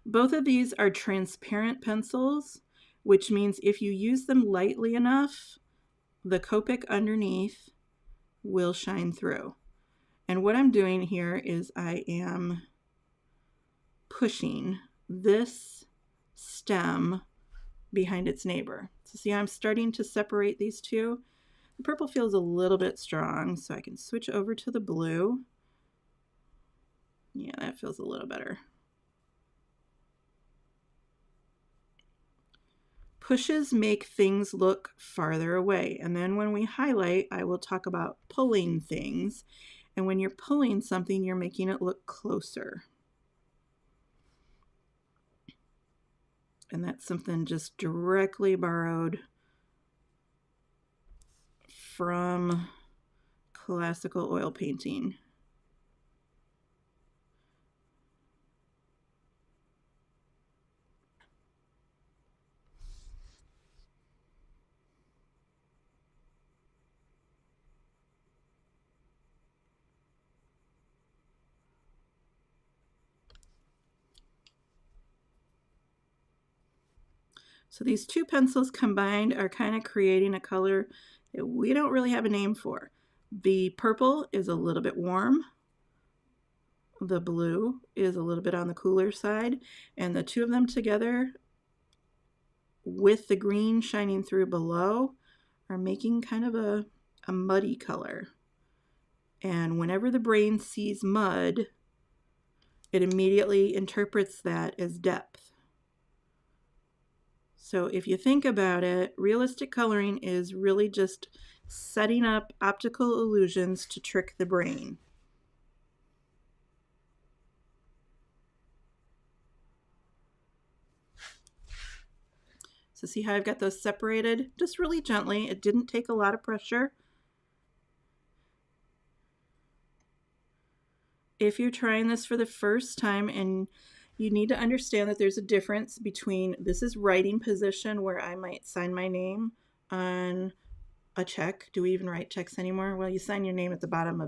Both of these are transparent pencils, which means if you use them lightly enough, the Copic underneath will shine through. And what I'm doing here is I am pushing this stem behind its neighbor. So see how I'm starting to separate these two? The purple feels a little bit strong, so I can switch over to the blue. Yeah, that feels a little better. Pushes make things look farther away, and then when we highlight, I will talk about pulling things. And when you're pulling something, you're making it look closer. And that's something just directly borrowed from classical oil painting. So these two pencils combined are kind of creating a color that we don't really have a name for. The purple is a little bit warm. The blue is a little bit on the cooler side. And the two of them together with the green shining through below are making kind of a muddy color. And whenever the brain sees mud, it immediately interprets that as depth. So if you think about it, realistic coloring is really just setting up optical illusions to trick the brain. So see how I've got those separated? Just really gently. It didn't take a lot of pressure. If you're trying this for the first time, and you need to understand that there's a difference between, this is writing position where I might sign my name on a check. Do we even write checks anymore? Well, you sign your name at the bottom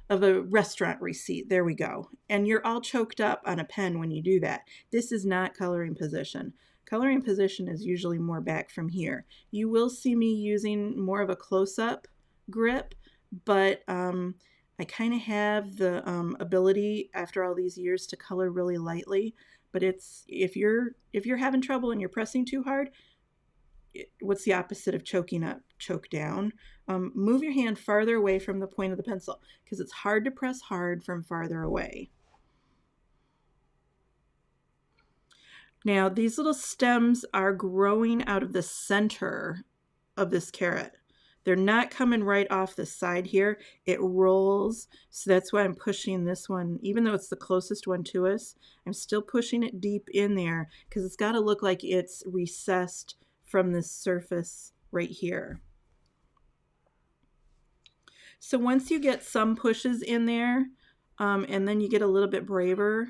of a restaurant receipt. There we go. And you're all choked up on a pen when you do that. This is not coloring position. Coloring position is usually more back from here. You will see me using more of a close-up grip, but I kind of have the ability after all these years to color really lightly. But it's if you're having trouble and you're pressing too hard, what's the opposite of choking up? Choke down. Move your hand farther away from the point of the pencil because it's hard to press hard from farther away. Now these little stems are growing out of the center of this carrot. They're not coming right off the side here. It rolls, so that's why I'm pushing this one. Even though it's the closest one to us, I'm still pushing it deep in there because it's got to look like it's recessed from this surface right here. So once you get some pushes in there, and then you get a little bit braver,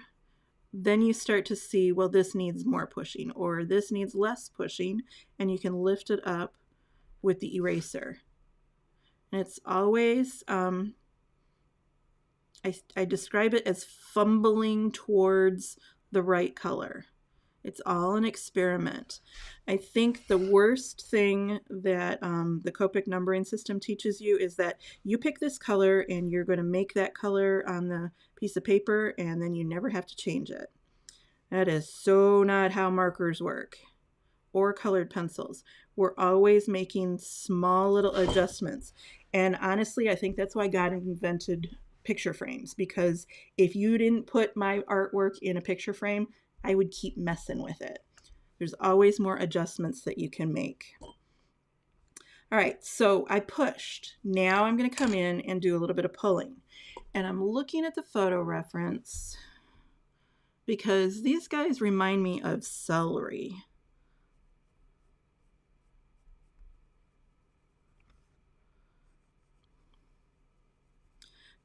then you start to see, well, this needs more pushing or this needs less pushing, and you can lift it up with the eraser. And it's always, I describe it as fumbling towards the right color. It's all an experiment. I think the worst thing that the Copic numbering system teaches you is that you pick this color and you're going to make that color on the piece of paper and then you never have to change it. That is so not how markers work or colored pencils. We're always making small little adjustments. And honestly, I think that's why God invented picture frames, because if you didn't put my artwork in a picture frame, I would keep messing with it. There's always more adjustments that you can make. All right, so I pushed. Now I'm going to come in and do a little bit of pulling. And I'm looking at the photo reference because these guys remind me of celery.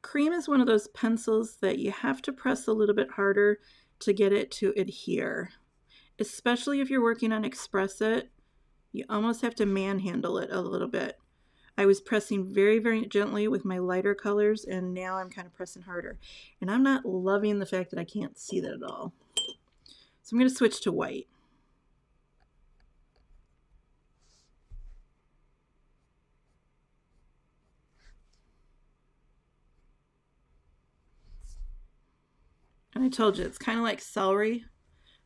Cream is one of those pencils that you have to press a little bit harder to get it to adhere. Especially if you're working on Express It, you almost have to manhandle it a little bit. I was pressing very, very gently with my lighter colors, and now I'm kind of pressing harder. And I'm not loving the fact that I can't see that at all. So I'm going to switch to white. And I told you, it's kind of like celery.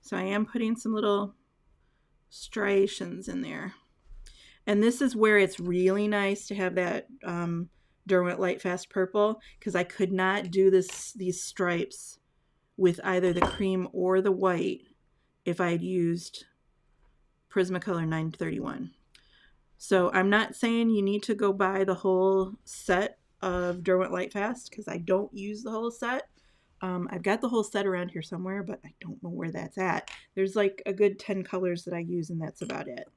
So I am putting some little striations in there. And this is where it's really nice to have that Derwent Lightfast purple, because I could not do these stripes with either the cream or the white if I had used Prismacolor 931. So I'm not saying you need to go buy the whole set of Derwent Lightfast, because I don't use the whole set. I've got the whole set around here somewhere, but I don't know where that's at. There's like a good 10 colors that I use, and that's about it.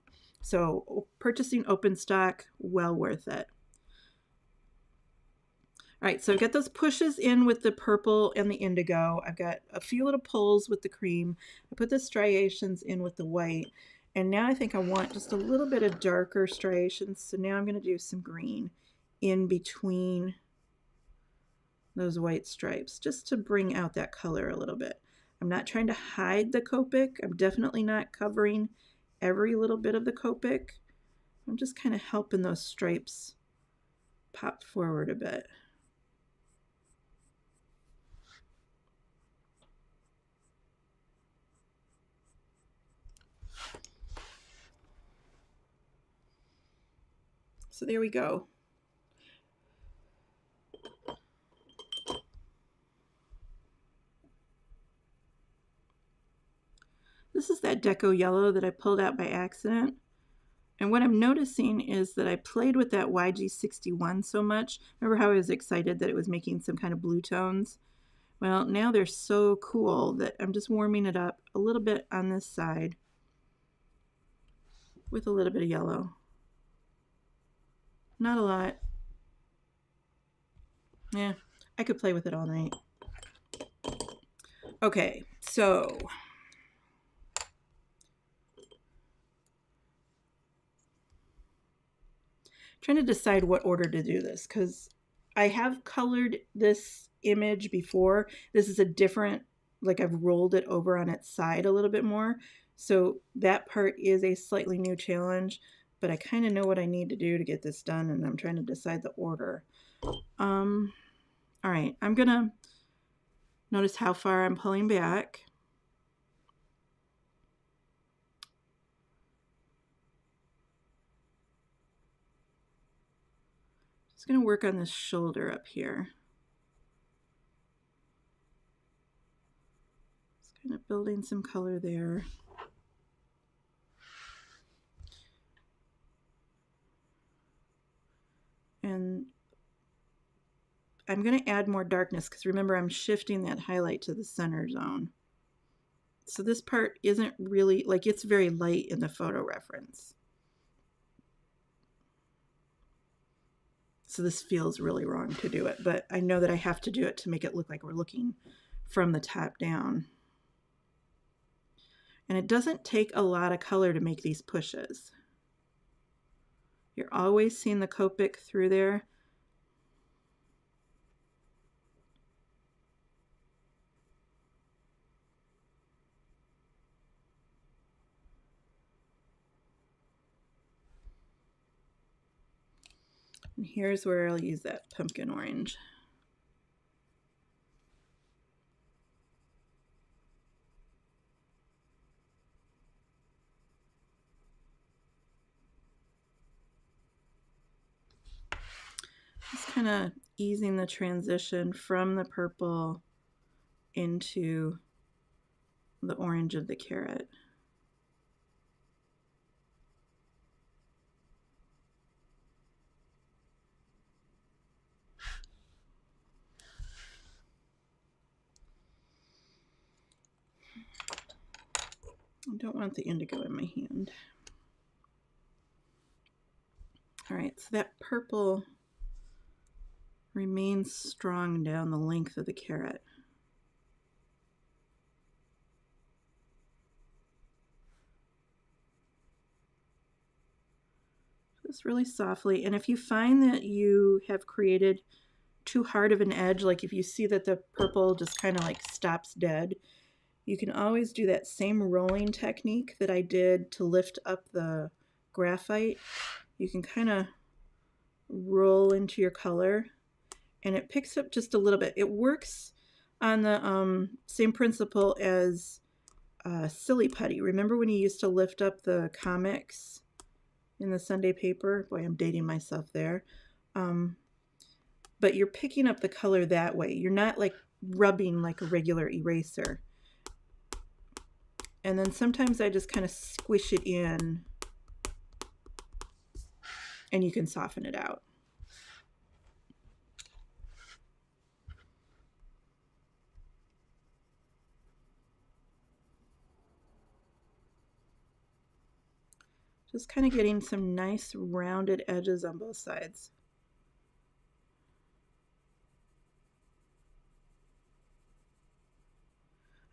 So purchasing open stock, well worth it. All right, so I've got those pushes in with the purple and the indigo. I've got a few little pulls with the cream. I put the striations in with the white. And now I think I want just a little bit of darker striations. So now I'm going to do some green in between those white stripes, just to bring out that color a little bit. I'm not trying to hide the Copic. I'm definitely not covering every little bit of the Copic. I'm just kind of helping those stripes pop forward a bit. So there we go. This is that deco yellow that I pulled out by accident. And what I'm noticing is that I played with that YG61 so much. Remember how I was excited that it was making some kind of blue tones? Well, now they're so cool that I'm just warming it up a little bit on this side with a little bit of yellow. Not a lot. Yeah, I could play with it all night. Okay, so trying to decide what order to do this, because I have colored this image before. This is a different, like I've rolled it over on its side a little bit more. So that part is a slightly new challenge, but I kind of know what I need to do to get this done, and I'm trying to decide the order. All right, I'm gonna notice how far I'm pulling back. Just gonna work on this shoulder up here. Just kind of building some color there. I'm going to add more darkness because remember I'm shifting that highlight to the center zone. So this part isn't really, like, it's very light in the photo reference. So this feels really wrong to do it, but I know that I have to do it to make it look like we're looking from the top down. And it doesn't take a lot of color to make these pushes. You're always seeing the Copic through there. And here's where I'll use that pumpkin orange. Just kind of easing the transition from the purple into the orange of the carrot. I don't want the indigo in my hand. All right, so that purple remains strong down the length of the carrot. Just really softly. And if you find that you have created too hard of an edge, like if you see that the purple just kind of like stops dead, you can always do that same rolling technique that I did to lift up the graphite. You can kind of roll into your color and it picks up just a little bit. It works on the same principle as Silly Putty. Remember when you used to lift up the comics in the Sunday paper? Boy, I'm dating myself there. But you're picking up the color that way. You're not like rubbing like a regular eraser. And then sometimes I just kind of squish it in and you can soften it out. Just kind of getting some nice rounded edges on both sides.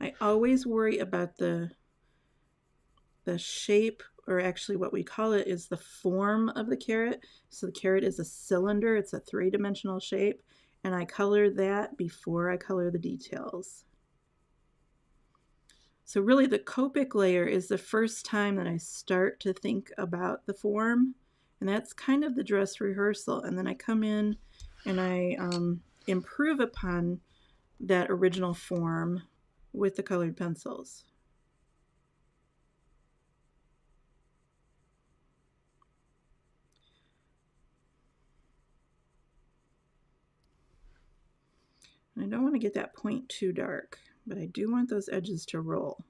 I always worry about the shape, or actually what we call it is the form of the carrot. So the carrot is a cylinder, it's a three-dimensional shape, and I color that before I color the details. So really the Copic layer is the first time that I start to think about the form, and that's kind of the dress rehearsal. And then I come in and I improve upon that original form with the colored pencils. And I don't want to get that point too dark, but I do want those edges to roll.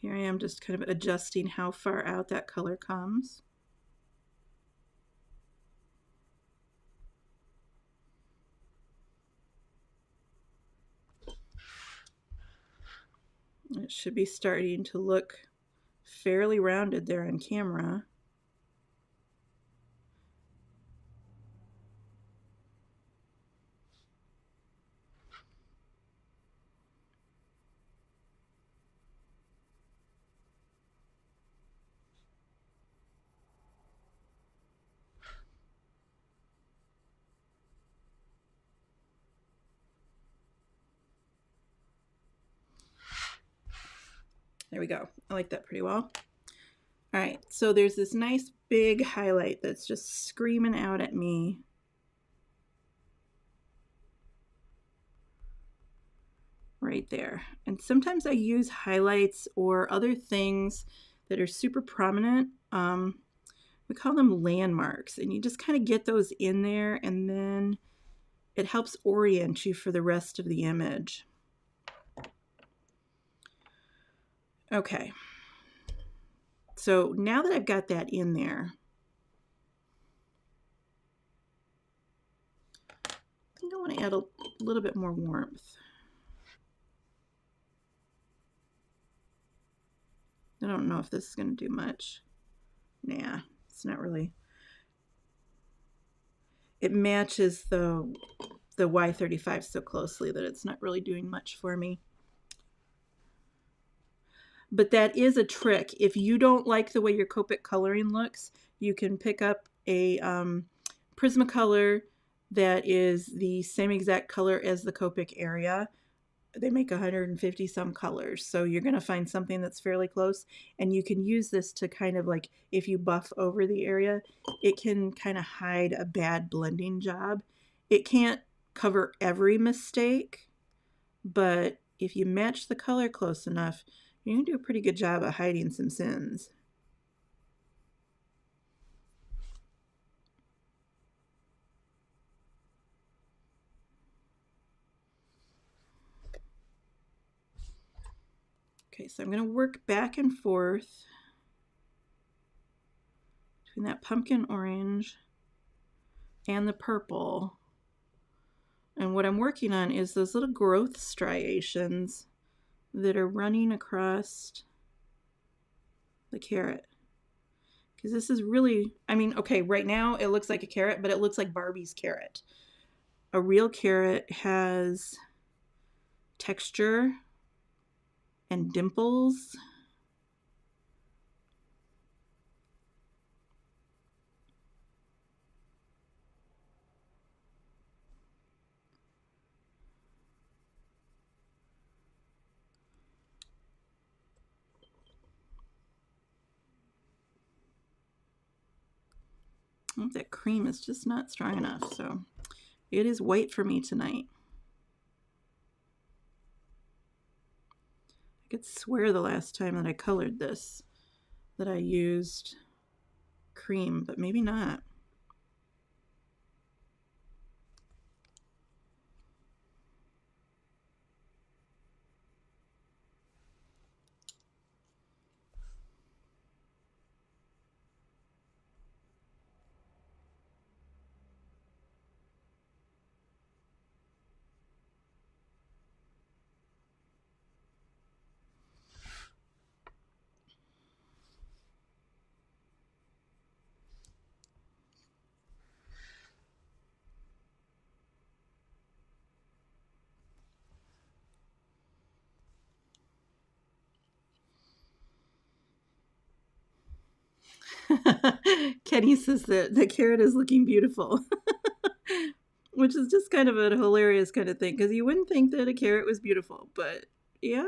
Here I am just kind of adjusting how far out that color comes. It should be starting to look fairly rounded there on camera. There we go. I like that pretty well. All right, so there's this nice big highlight that's just screaming out at me. right there. And sometimes I use highlights or other things that are super prominent. We call them landmarks, and you just kind of get those in there, and then it helps orient you for the rest of the image. Okay, so now that I've got that in there, I think I want to add a little bit more warmth. I don't know if this is going to do much. Nah, it's not really. It matches the Y35 so closely that it's not really doing much for me. But that is a trick. If you don't like the way your Copic coloring looks, you can pick up a Prismacolor that is the same exact color as the Copic area. They make 150 some colors, so you're going to find something that's fairly close, and you can use this to kind of like, if you buff over the area, it can kind of hide a bad blending job. It can't cover every mistake, but if you match the color close enough, you can do a pretty good job of hiding some sins. Okay, so I'm going to work back and forth between that pumpkin orange and the purple. And what I'm working on is those little growth striations that are running across the carrot. Because this is really, I mean, okay, right now it looks like a carrot, but it looks like Barbie's carrot. A real carrot has texture and dimples. That cream is just not strong enough, so it is white for me tonight. I could swear the last time that I colored this that I used cream, but maybe not. Kenny says that the carrot is looking beautiful, which is just kind of a hilarious kind of thing, because you wouldn't think that a carrot was beautiful, but yeah,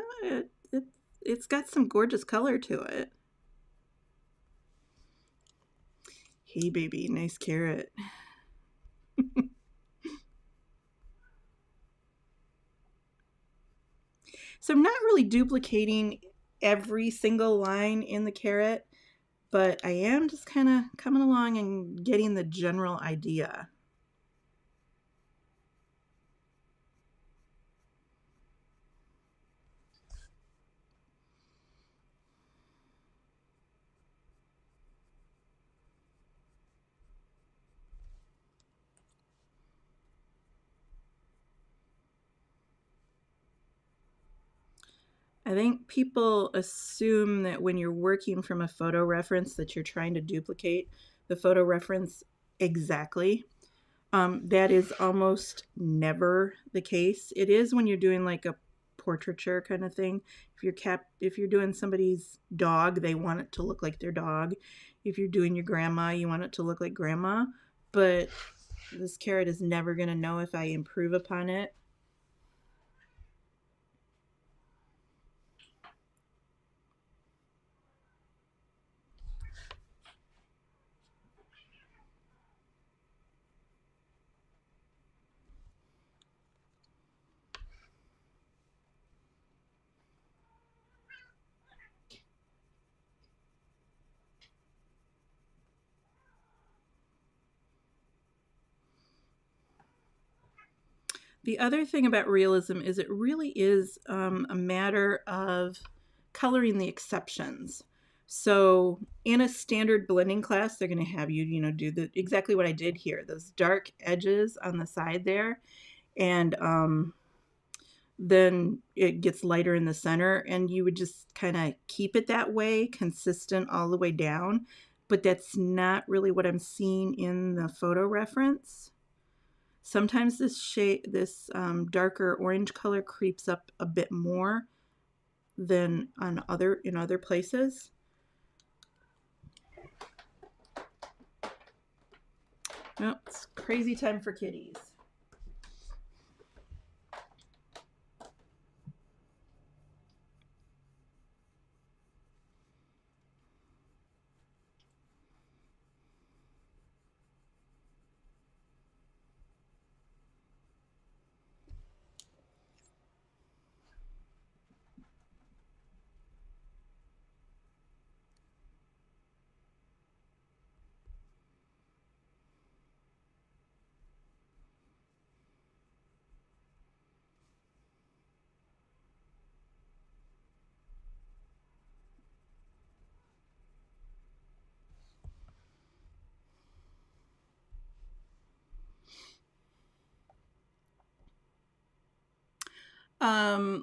it's got some gorgeous color to it. Hey baby, nice carrot. So I'm not really duplicating every single line in the carrot, but I am just kind of coming along and getting the general idea. I think people assume that when you're working from a photo reference that you're trying to duplicate the photo reference exactly. That is almost never the case. It is when you're doing like a portraiture kind of thing. If you're doing somebody's dog, they want it to look like their dog. If you're doing your grandma, you want it to look like grandma. But this carrot is never going to know if I improve upon it. The other thing about realism is it really is a matter of coloring the exceptions. So in a standard blending class, they're going to have you, do exactly what I did here, those dark edges on the side there, and then it gets lighter in the center, and you would just kind of keep it that way, consistent all the way down. But that's not really what I'm seeing in the photo reference. Sometimes this shade, this darker orange color creeps up a bit more than in other places. Oh, it's crazy time for kitties.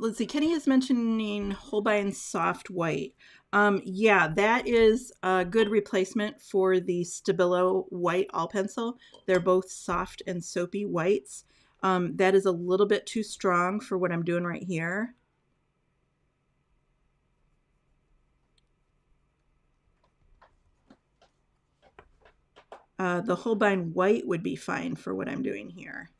Let's see. Kenny is mentioning Holbein soft white. Yeah, that is a good replacement for the Stabilo white all pencil. They're both soft and soapy whites. That is a little bit too strong for what I'm doing right here. The Holbein white would be fine for what I'm doing here.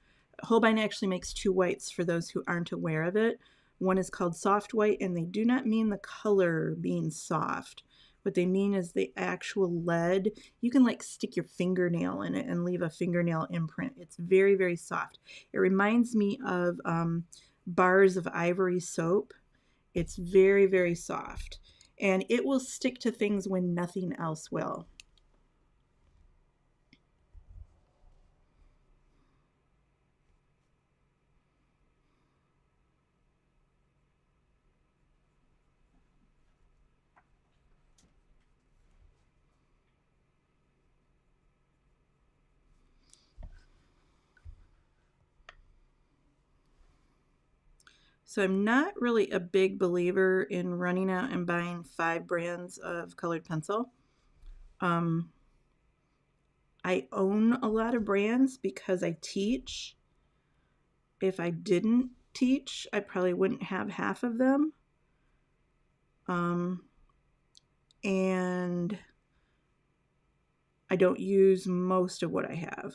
Holbein actually makes two whites for those who aren't aware of it. One is called soft white, and they do not mean the color being soft. What they mean is the actual lead. You can like stick your fingernail in it and leave a fingernail imprint. It's very, very soft. It reminds me of bars of ivory soap. It's very, very soft. And it will stick to things when nothing else will. So I'm not really a big believer in running out and buying 5 brands of colored pencil. I own a lot of brands because I teach. If I didn't teach, I probably wouldn't have half of them. And I don't use most of what I have.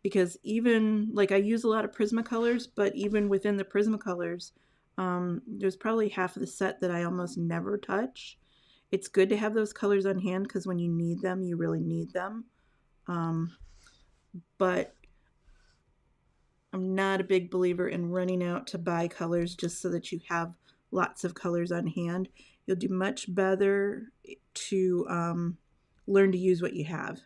Because even, like, I use a lot of Prismacolors, but even within the Prismacolors, there's probably half of the set that I almost never touch. It's good to have those colors on hand because when you need them, you really need them. But I'm not a big believer in running out to buy colors just so that you have lots of colors on hand. You'll do much better to learn to use what you have.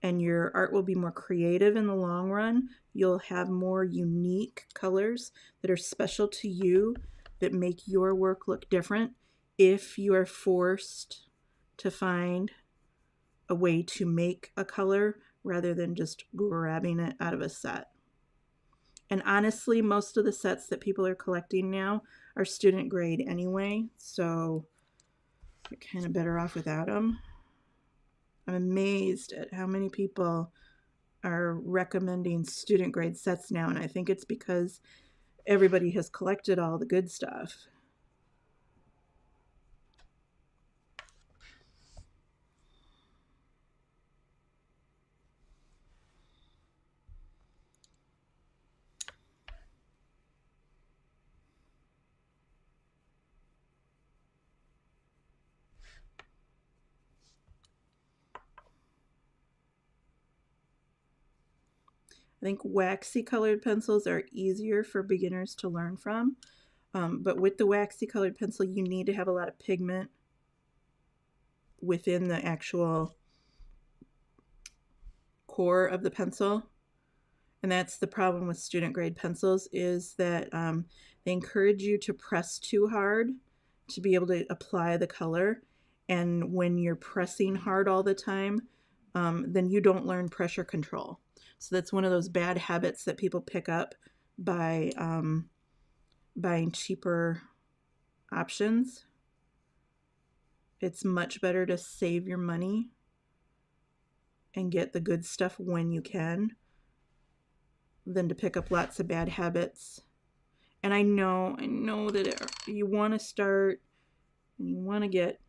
And your art will be more creative in the long run. You'll have more unique colors that are special to you that make your work look different if you are forced to find a way to make a color rather than just grabbing it out of a set. And honestly, most of the sets that people are collecting now are student grade anyway, so you're kind of better off without them. I'm amazed at how many people are recommending student grade sets now, and I think it's because everybody has collected all the good stuff. I think waxy colored pencils are easier for beginners to learn from. But with the waxy colored pencil, you need to have a lot of pigment within the actual core of the pencil. And that's the problem with student grade pencils, is that they encourage you to press too hard to be able to apply the color. And when you're pressing hard all the time, then you don't learn pressure control. So that's one of those bad habits that people pick up by buying cheaper options. It's much better to save your money and get the good stuff when you can than to pick up lots of bad habits. And I know that you want to start and you want to get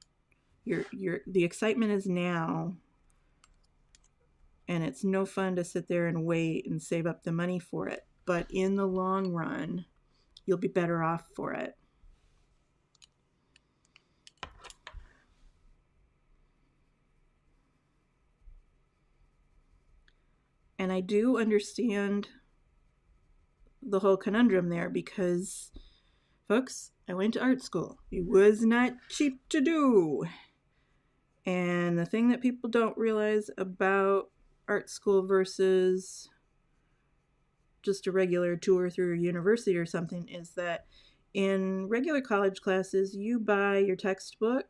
the excitement is now, and it's no fun to sit there and wait and save up the money for it. But in the long run, you'll be better off for it. And I do understand the whole conundrum there, because, folks, I went to art school. It was not cheap to do. And the thing that people don't realize about art school versus just a regular tour through a university or something is that in regular college classes, you buy your textbook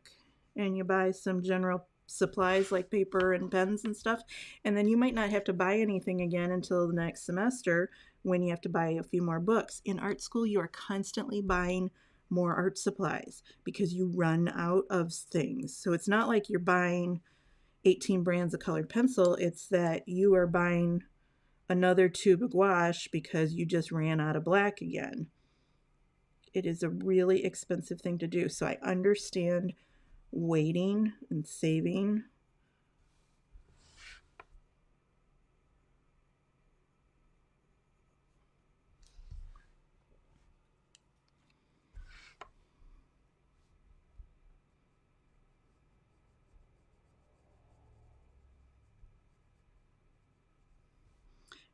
and you buy some general supplies like paper and pens and stuff, and then you might not have to buy anything again until the next semester when you have to buy a few more books. In art school, you are constantly buying more art supplies because you run out of things. So it's not like you're buying 18 brands of colored pencil, it's that you are buying another tube of gouache because you just ran out of black again. It is a really expensive thing to do. So I understand waiting and saving.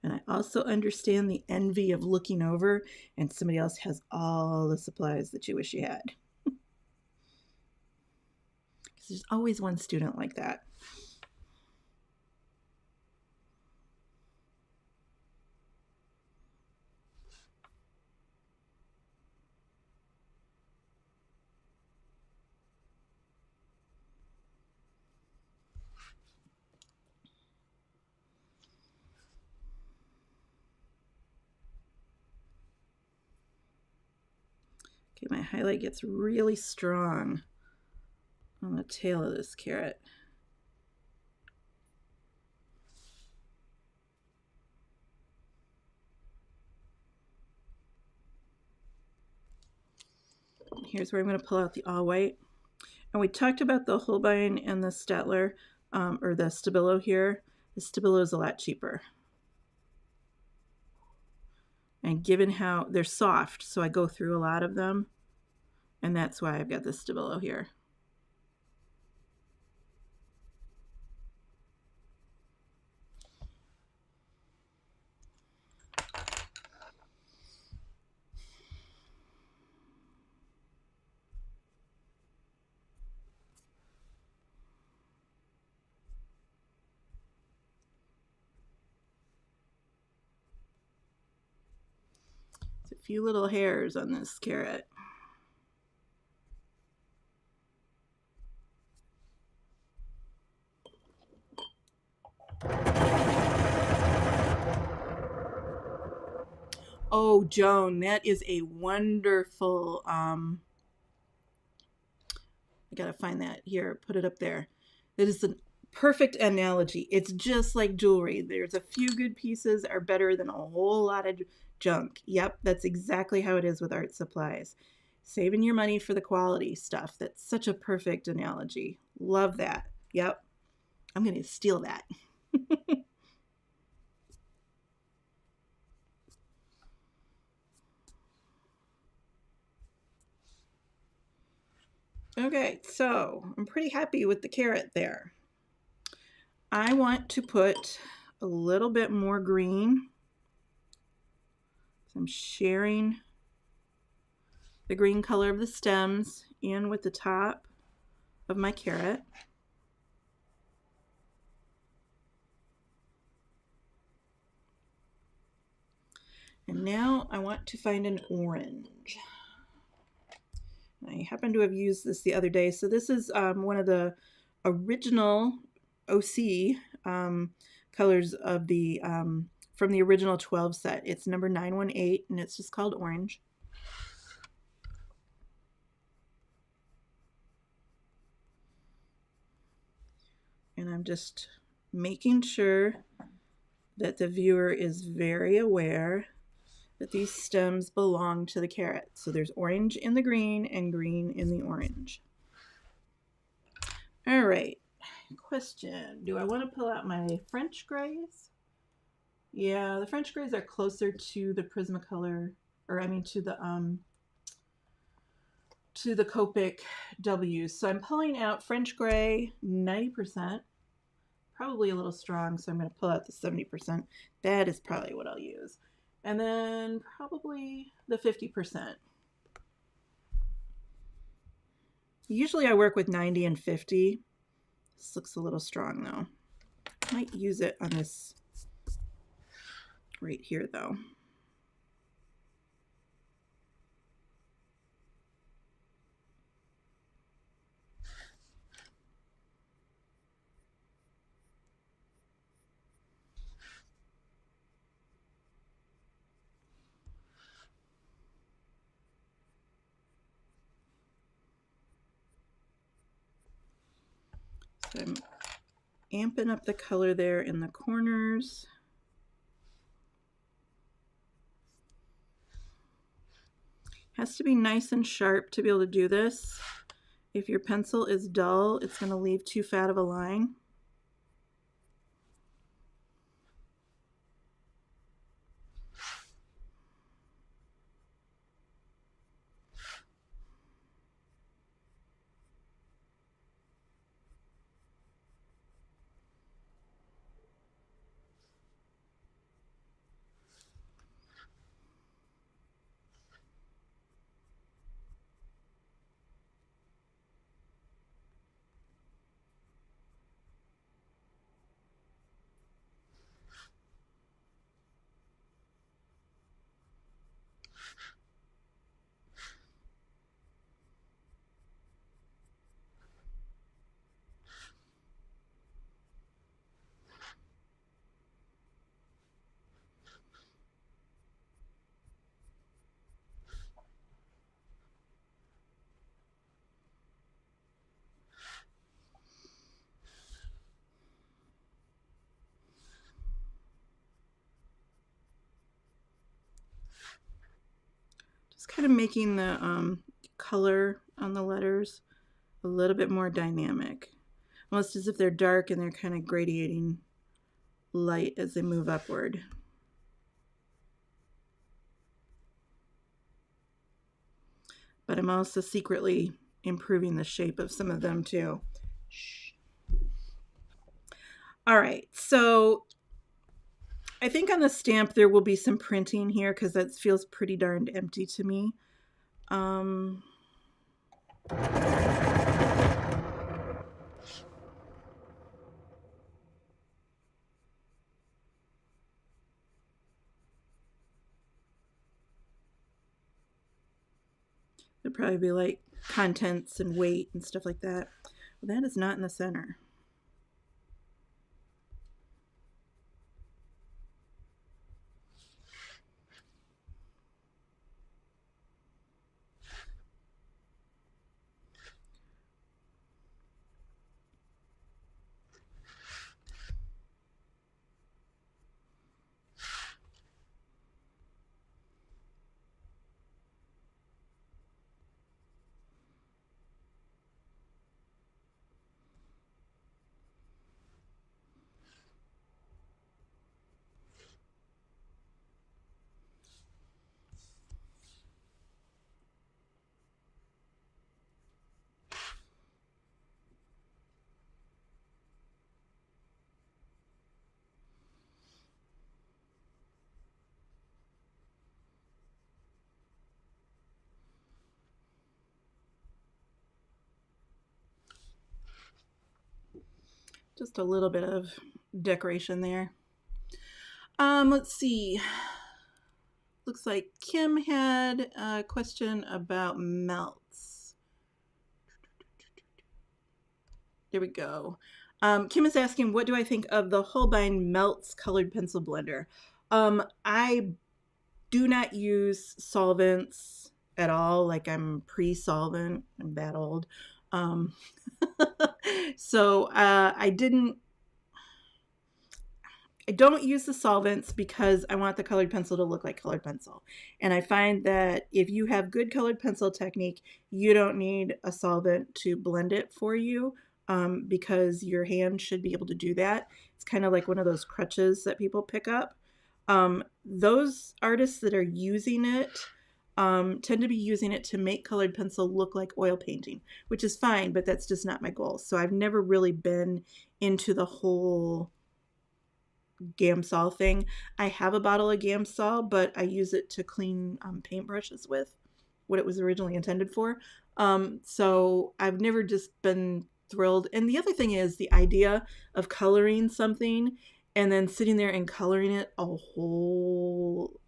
And I also understand the envy of looking over and somebody else has all the supplies that you wish you had. Because there's always one student like that. Okay, my highlight gets really strong on the tail of this carrot. Here's where I'm going to pull out the all white. And we talked about the Holbein and the Staedtler, or the Stabilo here. The Stabilo is a lot cheaper. And given how they're soft, so I go through a lot of them. And that's why I've got the Stabilo here. There's a few little hairs on this carrot. Oh, Joan, that is a wonderful, I gotta find that here, put it up there. That is a perfect analogy. It's just like jewelry. There's a few good pieces are better than a whole lot of junk. Yep, that's exactly how it is with art supplies. Saving your money for the quality stuff. That's such a perfect analogy. Love that. Yep, I'm gonna steal that. Okay, so I'm pretty happy with the carrot there. I want to put a little bit more green. So I'm sharing the green color of the stems in with the top of my carrot. And now I want to find an orange. I happen to have used this the other day. So this is one of the original OC colors of the from the original 12 set. It's number 918 and it's just called orange. And I'm just making sure that the viewer is very aware that these stems belong to the carrot. So there's orange in the green and green in the orange. All right, question. Do I want to pull out my French grays? Yeah, the French grays are closer to the Prismacolor, or I mean to the Copic W's. So I'm pulling out French gray 90%. Probably a little strong, so I'm going to pull out the 70%. That is probably what I'll use. And then probably the 50%. Usually I work with 90 and 50. This looks a little strong though. I might use it on this right here though. So I'm amping up the color there in the corners. Has to be nice and sharp to be able to do this. If your pencil is dull, it's going to leave too fat of a line. Just kind of making the color on the letters a little bit more dynamic. Almost as if they're dark and they're kind of gradiating light as they move upward. But I'm also secretly improving the shape of some of them too. Shh. All right, so I think on the stamp there will be some printing here because that feels pretty darned empty to me. There'd probably be like contents and weight and stuff like that. Well, that is not in the center. Just a little bit of decoration there. Let's see. looks like Kim had a question about melts. There we go. Kim is asking, what do I think of the Holbein Melts colored pencil blender? I do not use solvents at all. Like, I'm pre-solvent. I'm that old. So I don't use the solvents because I want the colored pencil to look like colored pencil. And I find that if you have good colored pencil technique, you don't need a solvent to blend it for you, because your hand should be able to do that. It's kind of like one of those crutches that people pick up. Those artists that are using it tend to be using it to make colored pencil look like oil painting, which is fine, but that's just not my goal. So I've never really been into the whole Gamsol thing. I have a bottle of Gamsol, but I use it to clean paintbrushes with, what it was originally intended for. So I've never just been thrilled. And the other thing is the idea of coloring something and then sitting there and coloring it a whole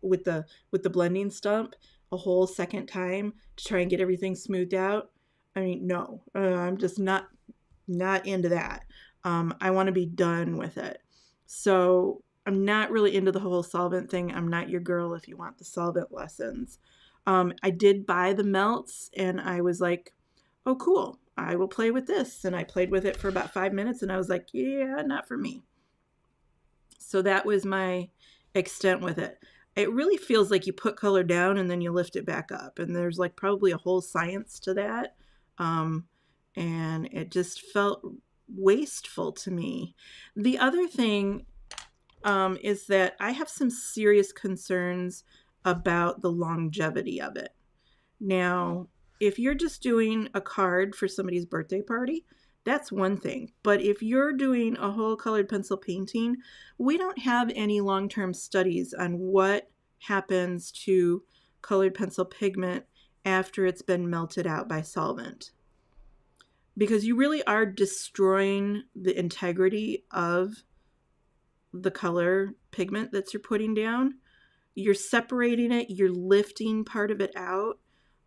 with the blending stump a whole second time to try and get everything smoothed out. I mean, no, I'm just not into that. I want to be done with it. So I'm not really into the whole solvent thing. I'm not your girl if you want the solvent lessons. I did buy the melts and I was like, oh, cool. I will play with this. And I played with it for about 5 minutes and I was like, yeah, not for me. So that was my extent with it. It really feels like you put color down and then you lift it back up. And there's like probably a whole science to that. And it just felt wasteful to me. The other thing is that I have some serious concerns about the longevity of it. Now, if you're just doing a card for somebody's birthday party, that's one thing. But if you're doing a whole colored pencil painting, we don't have any long-term studies on what happens to colored pencil pigment after it's been melted out by solvent. Because you really are destroying the integrity of the color pigment that you're putting down. You're separating it, you're lifting part of it out,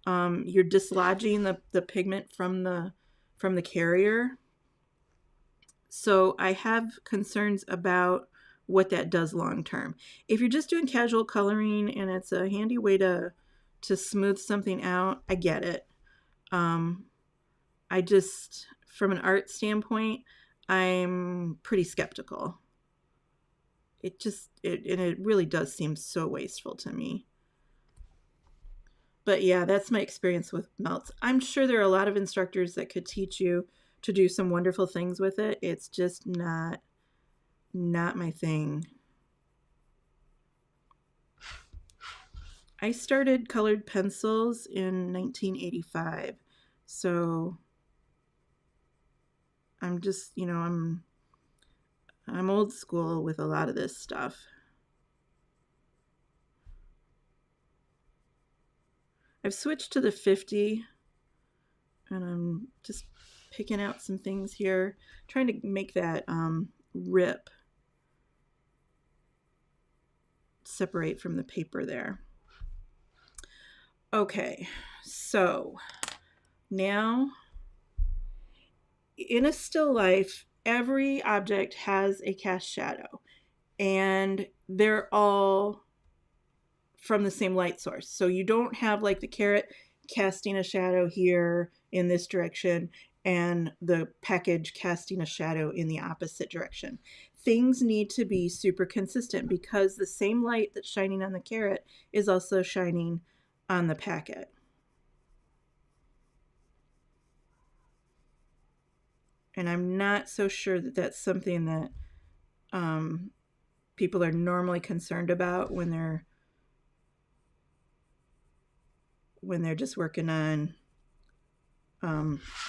you're dislodging the pigment from the carrier. So I have concerns about what that does long term. If you're just doing casual coloring and it's a handy way to smooth something out, I get it. I just, from an art standpoint, I'm pretty skeptical. It really does seem so wasteful to me. But yeah, that's my experience with melts. I'm sure there are a lot of instructors that could teach you to do some wonderful things with it. It's just not my thing. I started colored pencils in 1985. So I'm just, I'm old school with a lot of this stuff. I've switched to the 50 and I'm just picking out some things here, trying to make that rip separate from the paper there. Okay, so now in a still life, every object has a cast shadow and they're all from the same light source. So you don't have like the carrot casting a shadow here in this direction and the package casting a shadow in the opposite direction. Things need to be super consistent because the same light that's shining on the carrot is also shining on the packet. And I'm not so sure that that's something that people are normally concerned about when they're just working on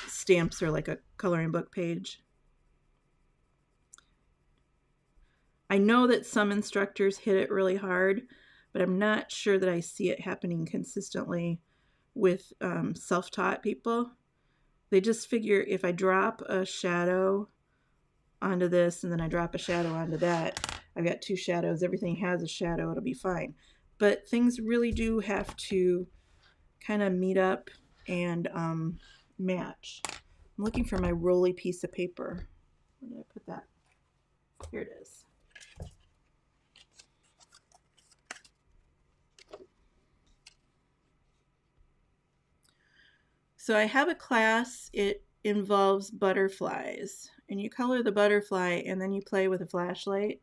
stamps or like a coloring book page. I know that some instructors hit it really hard, but I'm not sure that I see it happening consistently with self-taught people. They just figure if I drop a shadow onto this and then I drop a shadow onto that, I've got two shadows, everything has a shadow, it'll be fine. but things really do have to kind of meet up and match. I'm looking for my rolly piece of paper. Where did I put that? Here it is. So I have a class, it involves butterflies, and you color the butterfly and then you play with a flashlight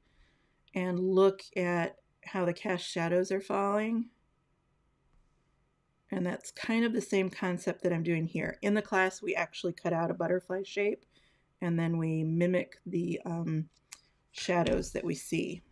and look at how the cast shadows are falling. And that's kind of the same concept that I'm doing here. In the class, we actually cut out a butterfly shape and then we mimic the shadows that we see.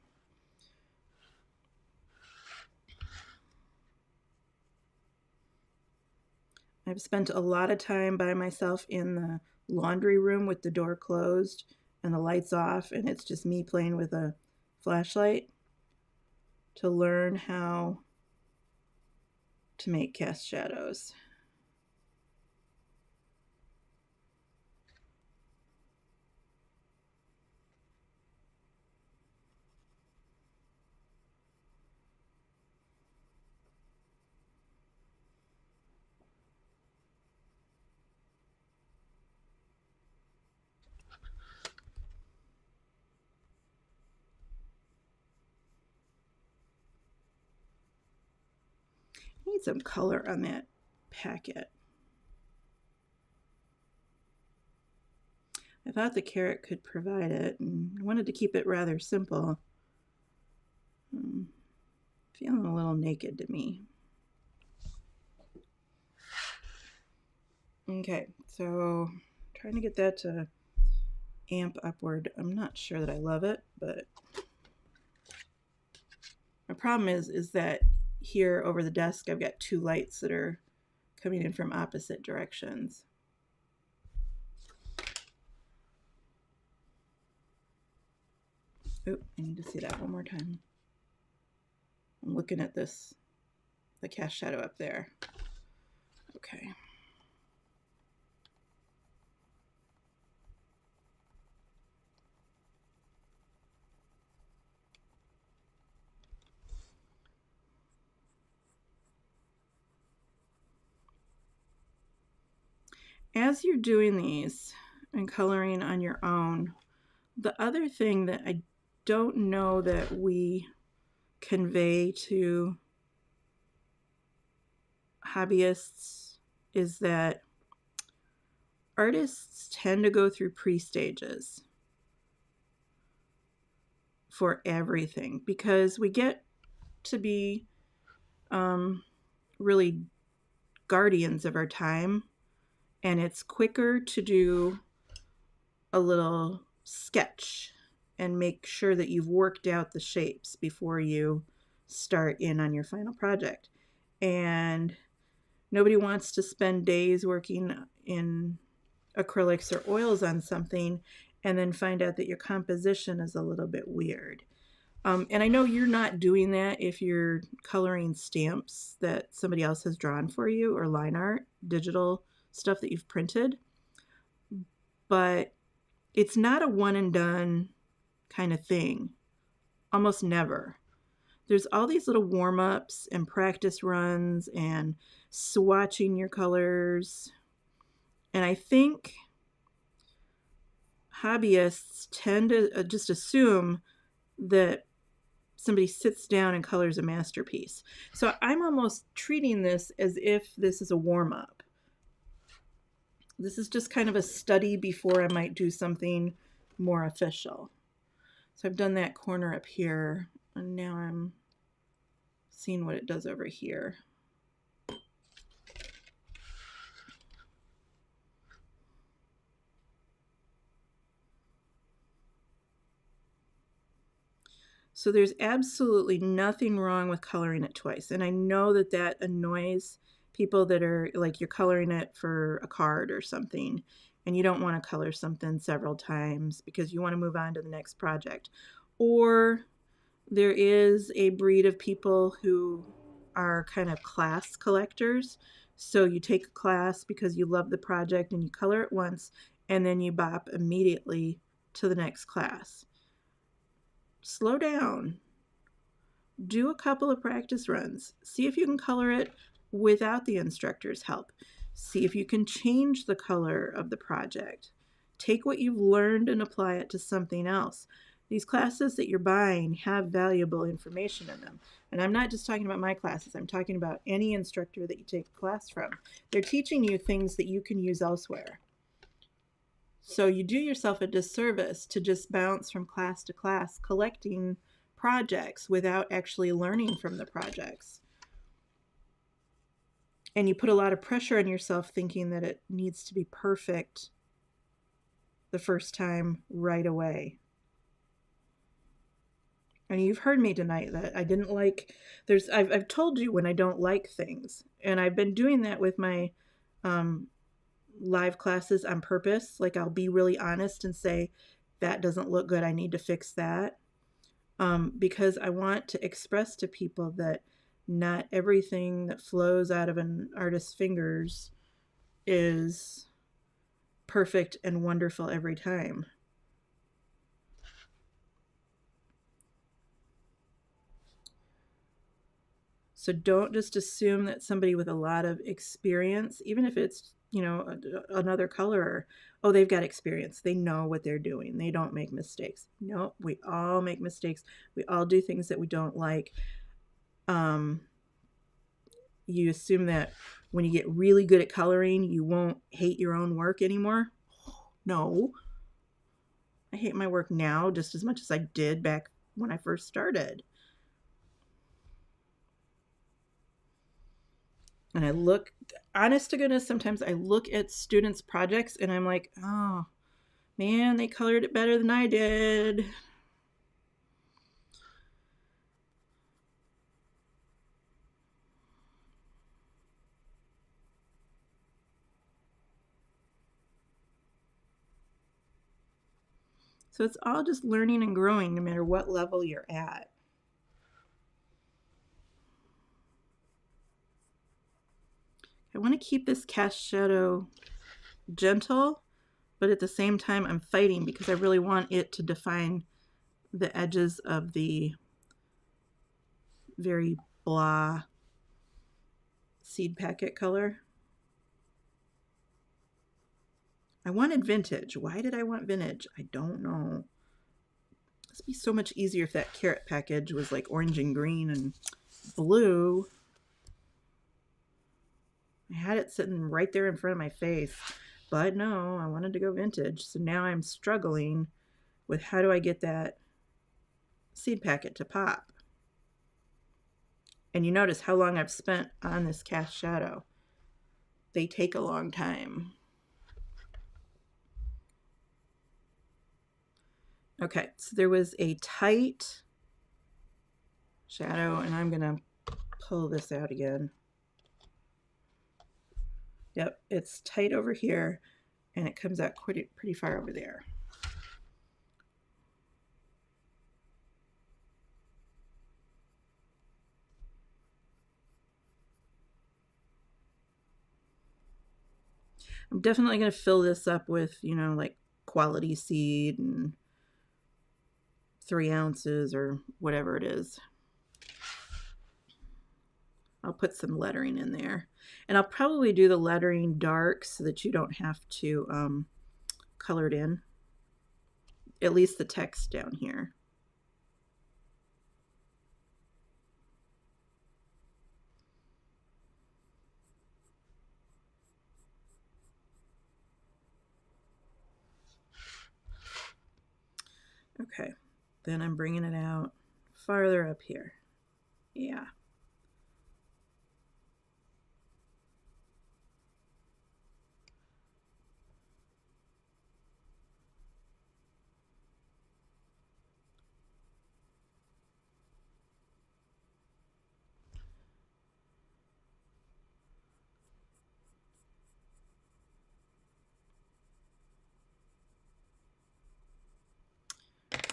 I've spent a lot of time by myself in the laundry room with the door closed and the lights off, and it's just me playing with a flashlight to learn how to make cast shadows. I need some color on that packet. I thought the carrot could provide it, and I wanted to keep it rather simple. Feeling a little naked to me. Okay, so trying to get that to amp upward. I'm not sure that I love it, but my problem is that here over the desk I've got two lights that are coming in from opposite directions. Oop, I need to see that one more time. I'm looking at this, the cast shadow up there. Okay. As you're doing these and coloring on your own, the other thing that I don't know that we convey to hobbyists is that artists tend to go through pre-stages for everything because we get to be really guardians of our time, and it's quicker to do a little sketch and make sure that you've worked out the shapes before you start in on your final project. And nobody wants to spend days working in acrylics or oils on something and then find out that your composition is a little bit weird. And I know you're not doing that if you're coloring stamps that somebody else has drawn for you or line art, digital stuff that you've printed. But it's not a one and done kind of thing. Almost never. There's all these little warm-ups and practice runs and swatching your colors. And I think hobbyists tend to just assume that somebody sits down and colors a masterpiece. So I'm almost treating this as if this is a warm-up. This is just kind of a study before I might do something more official. So I've done that corner up here, and now I'm seeing what it does over here. So there's absolutely nothing wrong with coloring it twice. And I know that that annoys people that are like, you're coloring it for a card or something, and you don't want to color something several times because you want to move on to the next project. Or there is a breed of people who are kind of class collectors. So you take a class because you love the project and you color it once, and then you bop immediately to the next class. Slow down. do a couple of practice runs. See if you can color it without the instructor's help. See if you can change the color of the project. Take what you've learned and apply it to something else. These classes that you're buying have valuable information in them. And I'm not just talking about my classes. I'm talking about any instructor that you take a class from. They're teaching you things that you can use elsewhere. So you do yourself a disservice to just bounce from class to class collecting projects without actually learning from the projects. And you put a lot of pressure on yourself thinking that it needs to be perfect the first time right away. And you've heard me tonight that I didn't like, I've told you when I don't like things. And I've been doing that with my live classes on purpose. Like I'll be really honest and say, that doesn't look good, I need to fix that. Because I want to express to people that not everything that flows out of an artist's fingers is perfect and wonderful every time. So don't just assume that somebody with a lot of experience, even if it's, another colorer, oh, they've got experience. They know what they're doing. They don't make mistakes. No, we all make mistakes. We all do things that we don't like. You assume that when you get really good at coloring, you won't hate your own work anymore. No. I hate my work now just as much as I did back when I first started. And I look, honest to goodness, sometimes I look at students' projects and I'm like, oh, man, they colored it better than I did. So it's all just learning and growing no matter what level you're at. I want to keep this cast shadow gentle, but at the same time I'm fighting because I really want it to define the edges of the very blah seed packet color. I wanted vintage. Why did I want vintage? I don't know. It'd be so much easier if that carrot package was like orange and green and blue. I had it sitting right there in front of my face, but no, I wanted to go vintage. So now I'm struggling with how do I get that seed packet to pop. And you notice how long I've spent on this cast shadow. They take a long time. Okay, so there was a tight shadow, and I'm gonna pull this out again. Yep, it's tight over here, and it comes out pretty far over there. I'm definitely going to fill this up with, like quality seed and 3 ounces or whatever it is. I'll put some lettering in there. And I'll probably do the lettering dark so that you don't have to color it in. At least the text down here. Okay, then I'm bringing it out farther up here. Yeah.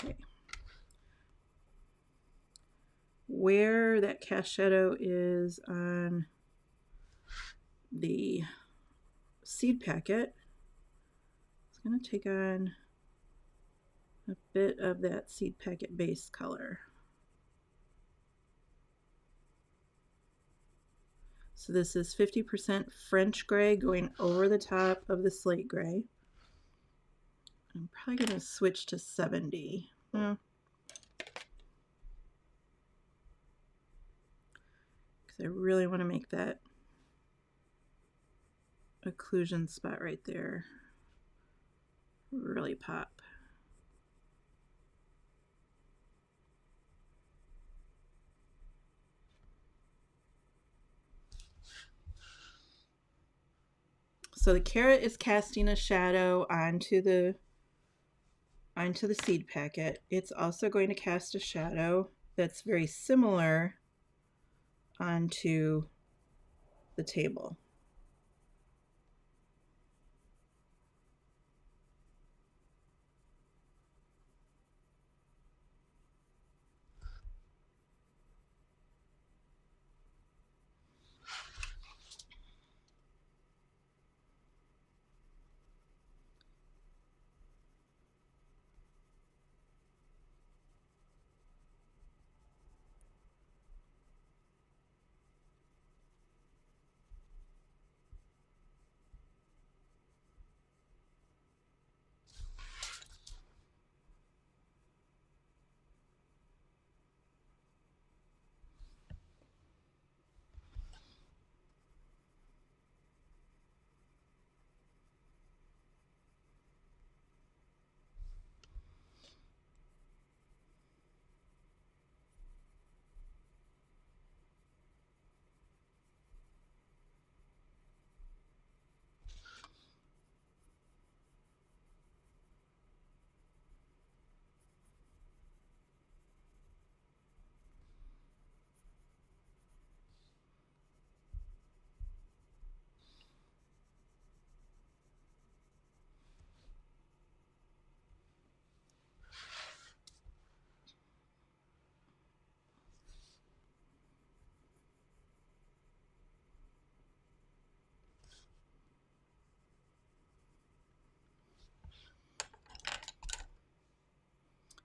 Okay. Where that cast shadow is on the seed packet, it's going to take on a bit of that seed packet base color. So this is 50% French gray going over the top of the slate gray. I'm probably going to switch to 70. Because I really want to make that occlusion spot right there really pop. So the carrot is casting a shadow onto the seed packet. It's also going to cast a shadow that's very similar onto the table.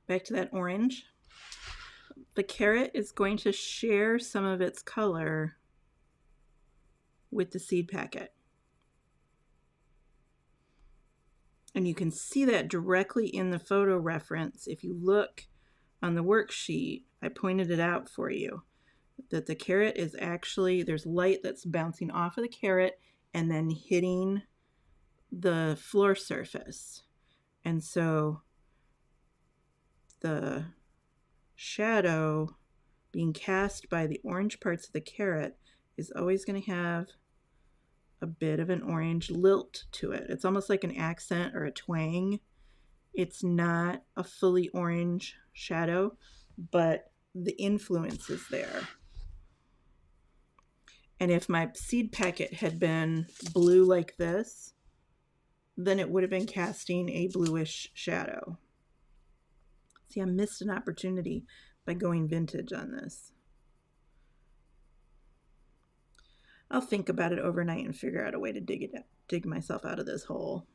Back to that orange. The carrot is going to share some of its color with the seed packet. And you can see that directly in the photo reference. If you look on the worksheet, I pointed it out for you, that the carrot is actually, there's light that's bouncing off of the carrot and then hitting the floor surface. And so the shadow being cast by the orange parts of the carrot is always going to have a bit of an orange lilt to it. It's almost like an accent or a twang. It's not a fully orange shadow, but the influence is there. And if my seed packet had been blue like this, then it would have been casting a bluish shadow. See, I missed an opportunity by going vintage on this. I'll think about it overnight and figure out a way to dig myself out of this hole.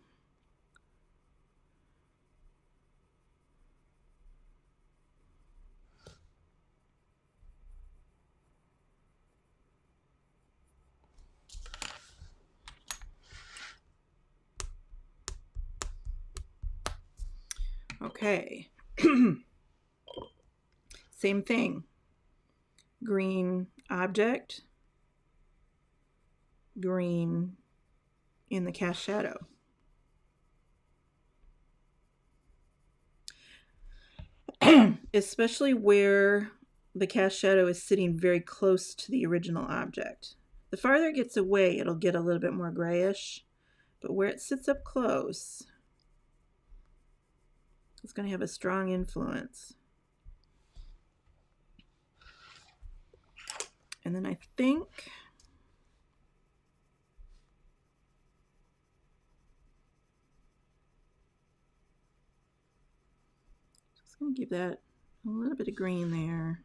Okay. Same thing. Green object, green in the cast shadow. Especially where the cast shadow is sitting very close to the original object. The farther it gets away, it'll get a little bit more grayish, but where it sits up close, it's going to have a strong influence. And then I think just going to give that a little bit of green there.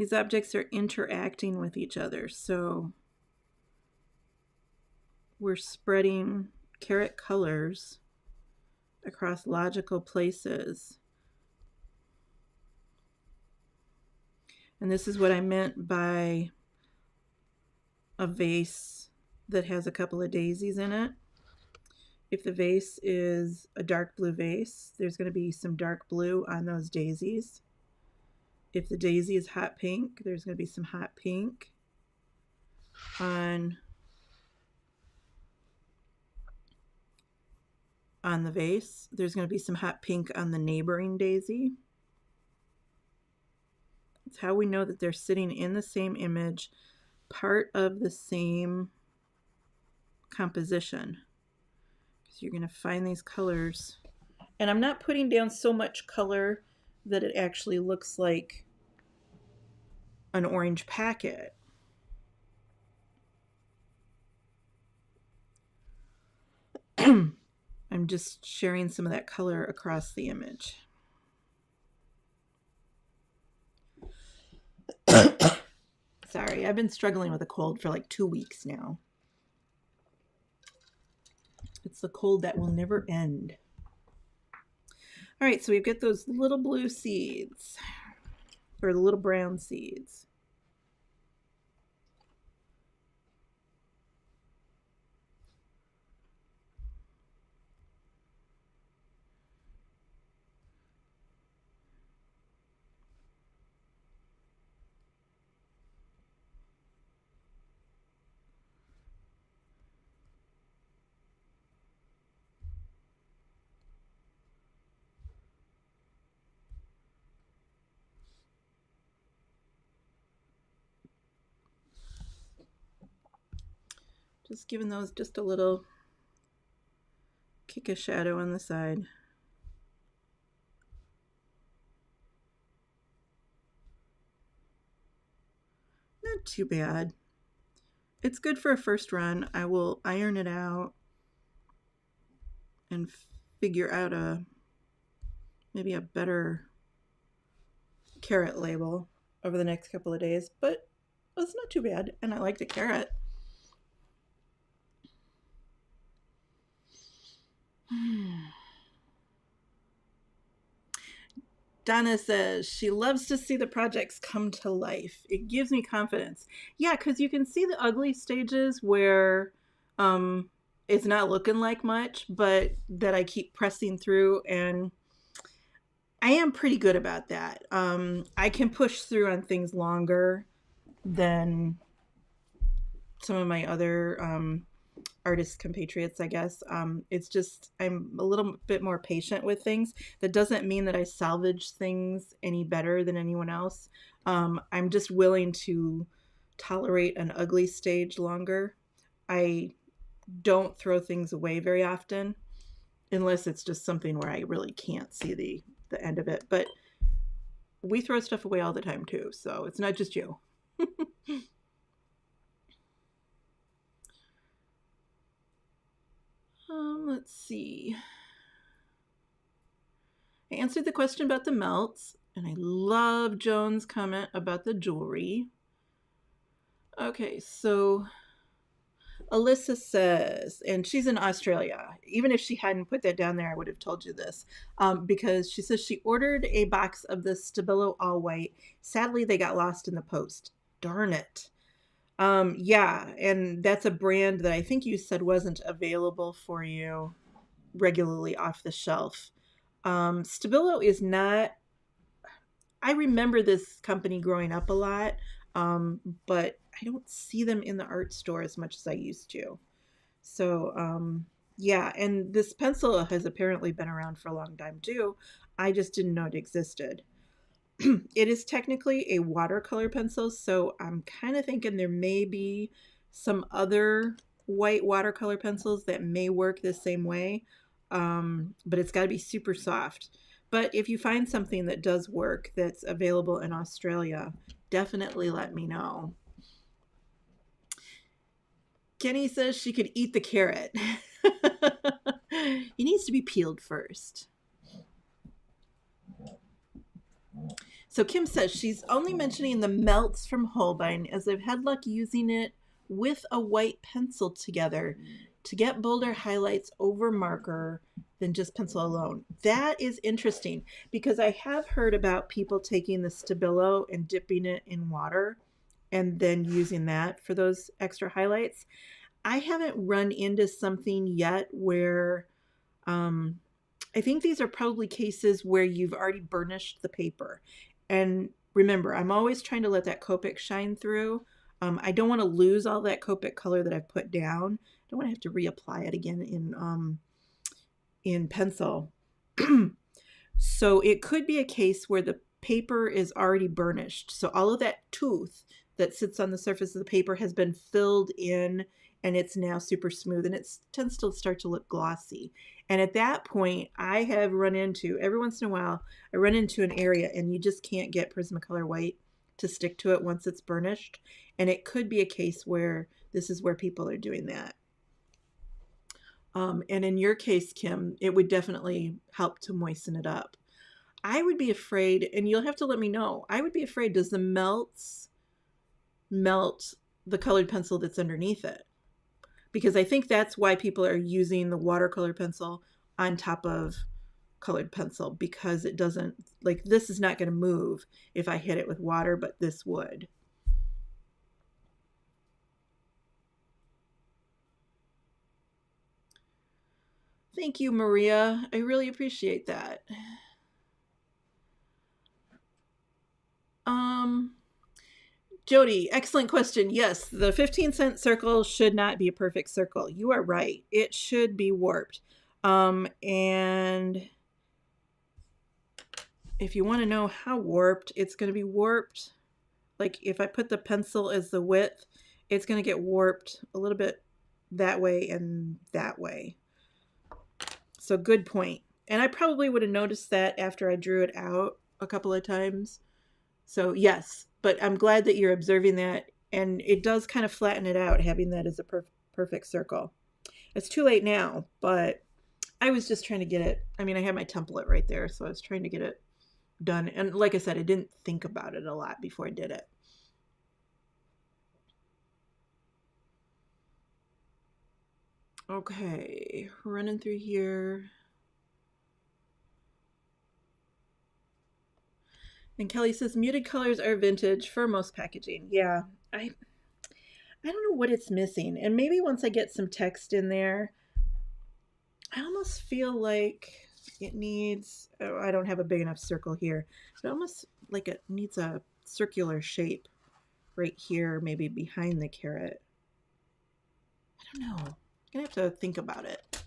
These objects are interacting with each other, so we're spreading carrot colors across logical places. And this is what I meant by a vase that has a couple of daisies in it. If the vase is a dark blue vase, there's going to be some dark blue on those daisies. If the daisy is hot pink, there's going to be some hot pink on the vase. There's going to be some hot pink on the neighboring daisy. It's how we know that they're sitting in the same image, part of the same composition. So you're going to find these colors. And I'm not putting down so much color that it actually looks like an orange packet. I'm just sharing some of that color across the image. Sorry, I've been struggling with a cold for like 2 weeks now. It's the cold that will never end. All right, so we've got those little blue seeds, or the little brown seeds. Just giving those just a little kick of shadow on the side. Not too bad. It's good for a first run. I will iron it out and figure out maybe a better carrot label over the next couple of days, but it's not too bad, and I like the carrot. Donna says she loves to see the projects come to life. It gives me confidence. Yeah, because you can see the ugly stages where it's not looking like much, but that I keep pressing through, and I am pretty good about that. I can push through on things longer than some of my other artist compatriots, I guess. It's just I'm a little bit more patient with things. That doesn't mean that I salvage things any better than anyone else. I'm just willing to tolerate an ugly stage longer. I don't throw things away very often unless it's just something where I really can't see the end of it. But we throw stuff away all the time too, so it's not just you. Let's see. I answered the question about the melts, and I love Joan's comment about the jewelry. Okay, so Alyssa says, and she's in Australia. Even if she hadn't put that down there, I would have told you this, because she says she ordered a box of the Stabilo All White. Sadly, they got lost in the post. Darn it. Yeah, and that's a brand that I think you said wasn't available for you regularly off the shelf. Stabilo is not, I remember this company growing up a lot, but I don't see them in the art store as much as I used to. So, yeah, and this pencil has apparently been around for a long time too. I just didn't know it existed. It is technically a watercolor pencil, so I'm kind of thinking there may be some other white watercolor pencils that may work the same way, but it's got to be super soft. But if you find something that does work that's available in Australia, definitely let me know. Kenny says she could eat the carrot. It needs to be peeled first. So Kim says she's only mentioning the melts from Holbein as they've had luck using it with a white pencil together to get bolder highlights over marker than just pencil alone. That is interesting because I have heard about people taking the Stabilo and dipping it in water and then using that for those extra highlights. I haven't run into something yet where I think these are probably cases where you've already burnished the paper. And remember, I'm always trying to let that Copic shine through. I don't want to lose all that Copic color that I've put down. I don't want to have to reapply it again in pencil. So it could be a case where the paper is already burnished. So all of that tooth that sits on the surface of the paper has been filled in and it's now super smooth and it tends to start to look glossy. And at that point, I have run into, every once in a while, I run into an area and you just can't get Prismacolor white to stick to it once it's burnished. And it could be a case where this is where people are doing that. And in your case, Kim, it would definitely help to moisten it up. I would be afraid, and you'll have to let me know, I would be afraid, does the melts melt the colored pencil that's underneath it? Because I think that's why people are using the watercolor pencil on top of colored pencil, because it doesn't, like, this is not going to move if I hit it with water, but this would. Thank you, Maria. I really appreciate that. Jody, excellent question. Yes, the 15-cent circle should not be a perfect circle. You are right. It should be warped. And if you want to know how warped, it's going to be warped. Like if I put the pencil as the width, it's going to get warped a little bit that way and that way. So good point. And I probably would have noticed that after I drew it out a couple of times. So yes, but I'm glad that you're observing that. And it does kind of flatten it out, having that as a perfect circle. It's too late now, but I was just trying to get it. I mean, I had my template right there, so I was trying to get it done. And like I said, I didn't think about it a lot before I did it. Okay, running through here. And Kelly says muted colors are vintage for most packaging. Yeah, I don't know what it's missing. And maybe once I get some text in there, I almost feel like it needs, oh, I don't have a big enough circle here. It almost like it needs a circular shape right here, maybe behind the carrot. I don't know. I'm gonna have to think about it.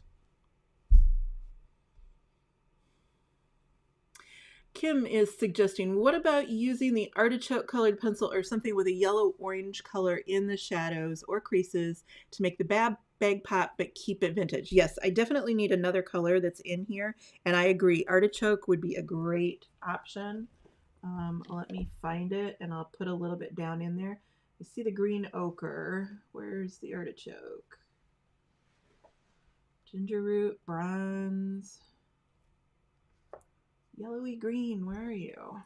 Kim is suggesting, what about using the artichoke colored pencil or something with a yellow-orange color in the shadows or creases to make the bag pop but keep it vintage? Yes, I definitely need another color that's in here, and I agree. Artichoke would be a great option. Let me find it, and I'll put a little bit down in there. You see the green ochre. Where's the artichoke? Ginger root, bronze. Yellowy green, where are you?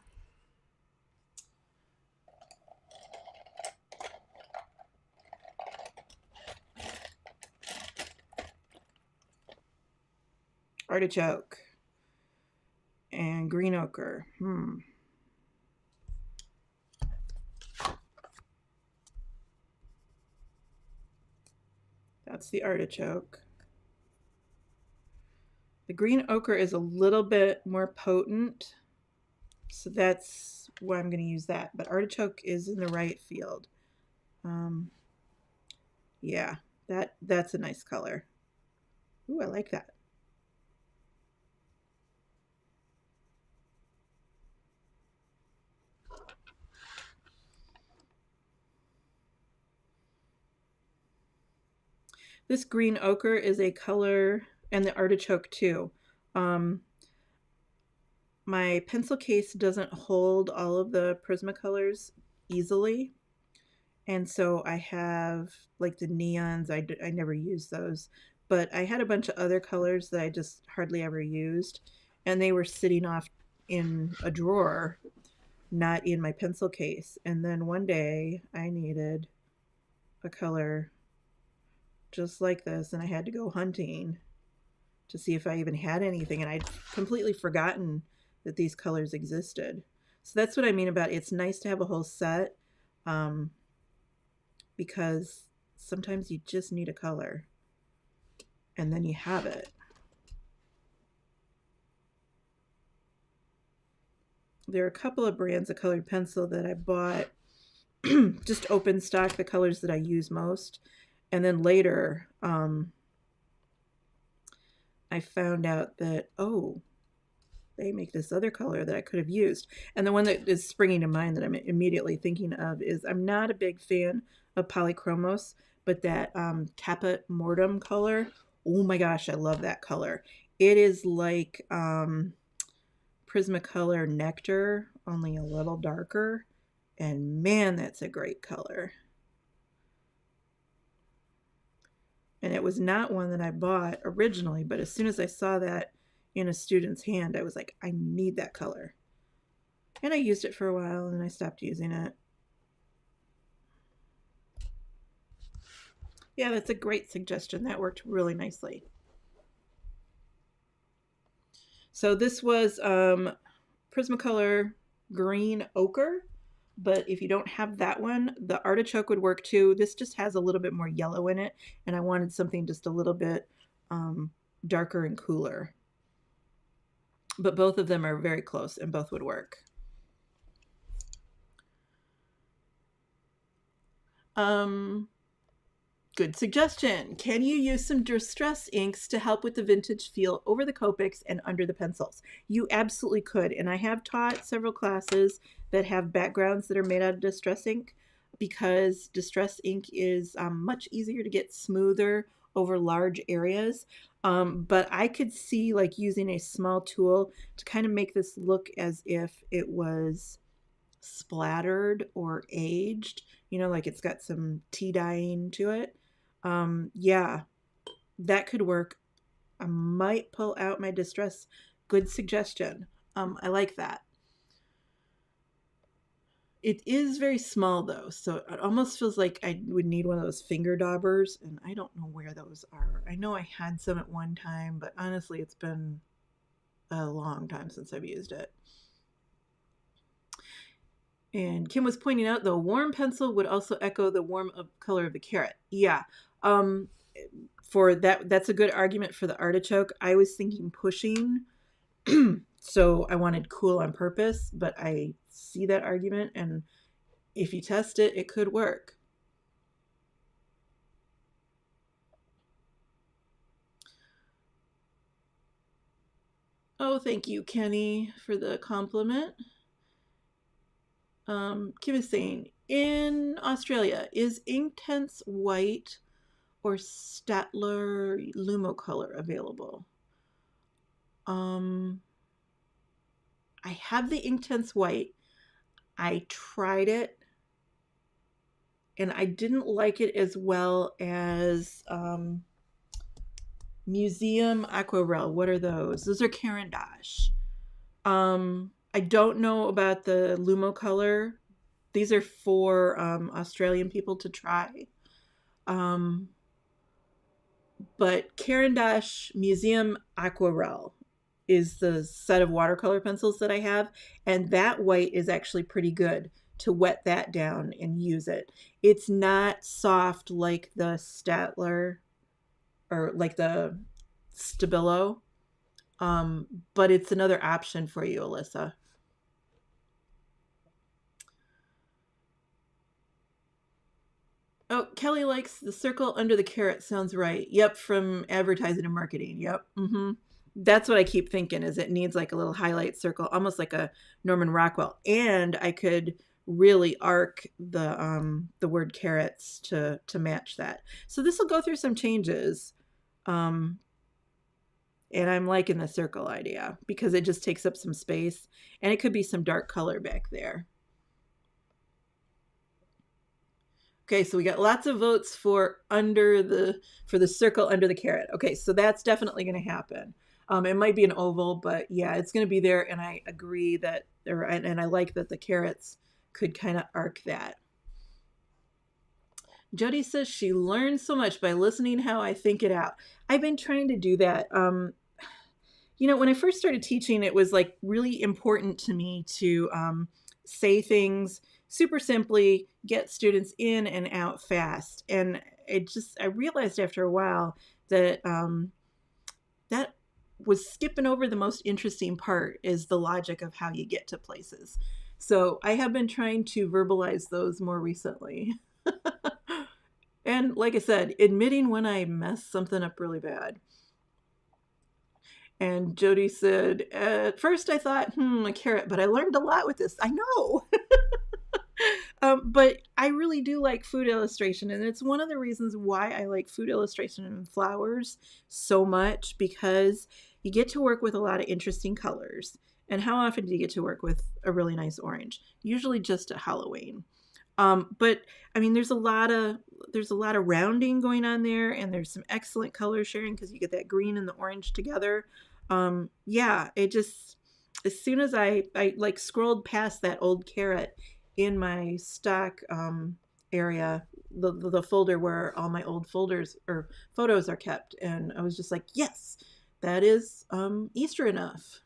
Artichoke and green ochre. That's the artichoke. The green ochre is a little bit more potent, so that's why I'm going to use that. But artichoke is in the right field. Yeah, that's a nice color. Ooh, I like that. This green ochre is a color, and the artichoke too. My pencil case doesn't hold all of the Prismacolors easily. And so I have like the neons, I never use those. But I had a bunch of other colors that I just hardly ever used. And they were sitting off in a drawer not in my pencil case. And then one day I needed a color just like this, and I had to go hunting to see if I even had anything, and I'd completely forgotten that these colors existed. So that's what I mean about it's nice to have a whole set, because sometimes you just need a color, and then you have it. There are a couple of brands of colored pencil that I bought just open stock, the colors that I use most. And then later, I found out that, oh, they make this other color that I could have used. And the one that is springing to mind that I'm immediately thinking of is, I'm not a big fan of polychromos, but that Caput Mortem color, oh my gosh, I love that color. It is like Prismacolor Nectar, only a little darker. And man, that's a great color. And it was not one that I bought originally, but as soon as I saw that in a student's hand, I was like, I need that color. And I used it for a while, and then I stopped using it. Yeah, that's a great suggestion. That worked really nicely. So this was Prismacolor Green Ochre. But if you don't have that one, the artichoke would work too. This just has a little bit more yellow in it, and I wanted something just a little bit darker and cooler. But both of them are very close, and both would work. Good suggestion. Can you use some distress inks to help with the vintage feel over the Copics and under the pencils? You absolutely could. And I have taught several classes that have backgrounds that are made out of distress ink, because distress ink is much easier to get smoother over large areas. But I could see like using a small tool to kind of make this look as if it was splattered or aged, you know, like it's got some tea dyeing to it. Yeah, that could work. I might pull out my distress. Good suggestion. I like that. It is very small though, so it almost feels like I would need one of those finger daubers, and I don't know where those are. I know I had some at one time, but honestly, it's been a long time since I've used it. And Kim was pointing out, though, warm pencil would also echo the warm color of the carrot. Yeah. For that's a good argument for the artichoke. I was thinking pushing, so I wanted cool on purpose, but I see that argument, and if you test it, it could work. Oh, thank you, Kenny, for the compliment. Kim is saying, in Australia, is Inktense White or Staedtler Lumocolor available? I have the Inktense White. I tried it, and I didn't like it as well as Museum Aquarelle. What are those? Those are Caran d'Ache. I don't know about the Lumocolor. These are for Australian people to try. But Caran d'Ache Museum Aquarelle is the set of watercolor pencils that I have, and that white is actually pretty good to wet that down and use it. It's not soft like the Staedtler or like the Stabilo, but it's another option for you, Alyssa. Oh, Kelly likes the circle under the carrot. Sounds right. Yep, from advertising and marketing. Yep. That's what I keep thinking, is it needs like a little highlight circle, almost like a Norman Rockwell. And I could really arc the word carrots to match that. So this will go through some changes. And I'm liking the circle idea because it just takes up some space, and it could be some dark color back there. Okay, so we got lots of votes for the circle under the carrot. Okay, so that's definitely going to happen. It might be an oval, but yeah, it's going to be there. And I agree that, and I like that the carrots could kind of arc that. Jody says she learns so much by listening how I think it out. I've been trying to do that. When I first started teaching, it was like really important to me to say things super simply, get students in and out fast. And I realized after a while that that was skipping over the most interesting part, is the logic of how you get to places. So I have been trying to verbalize those more recently. And like I said, admitting when I mess something up really bad. And Jody said, at first I thought, a carrot, but I learned a lot with this. I know. But I really do like food illustration. And it's one of the reasons why I like food illustration and flowers so much, because you get to work with a lot of interesting colors. And how often do you get to work with a really nice orange? Usually just at Halloween. But I mean, there's a lot of rounding going on there, and there's some excellent color sharing because you get that green and the orange together. It just, as soon as I like scrolled past that old carrot in my stock area, the folder where all my old folders or photos are kept, and I was just like, yes, that is Easter enough.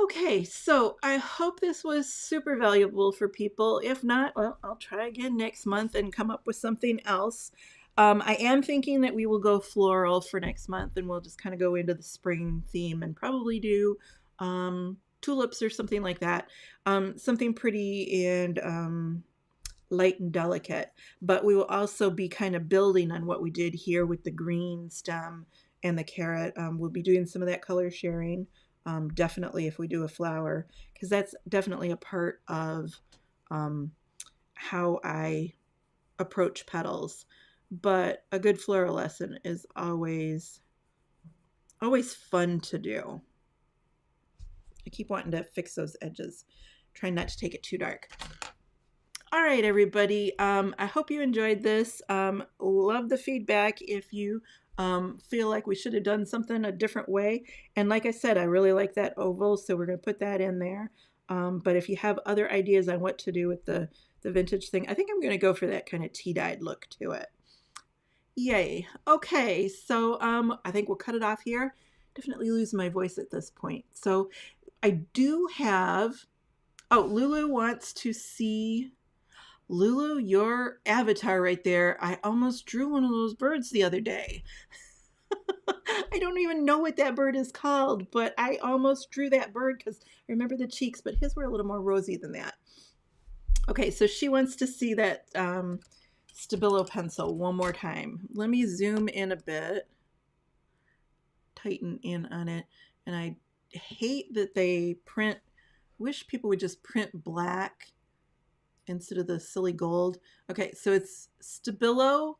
Okay, so I hope this was super valuable for people. If not, well, I'll try again next month and come up with something else. I am thinking that we will go floral for next month, and we'll just kind of go into the spring theme and probably do tulips or something like that. Something pretty and light and delicate. But we will also be kind of building on what we did here with the green stem and the carrot. We'll be doing some of that color sharing. Definitely if we do a flower, because that's definitely a part of how I approach petals. But a good floral lesson is always fun to do. I keep wanting to fix those edges, trying not to take it too dark. All right, everybody. I hope you enjoyed this. Love the feedback if you feel like we should have done something a different way. And like I said, I really like that oval, so we're going to put that in there. But if you have other ideas on what to do with the vintage thing, I think I'm going to go for that kind of tea-dyed look to it. Yay. Okay, so I think we'll cut it off here. Definitely lose my voice at this point. So I do have, Lulu wants to see, Lulu, your avatar right there. I almost drew one of those birds the other day. I don't even know what that bird is called, but I almost drew that bird because I remember the cheeks, but his were a little more rosy than that. Okay, so she wants to see that Stabilo pencil one more time. Let me zoom in a bit, tighten in on it, and I hate that they print, wish people would just print black instead of the silly gold. Okay, so it's Stabilo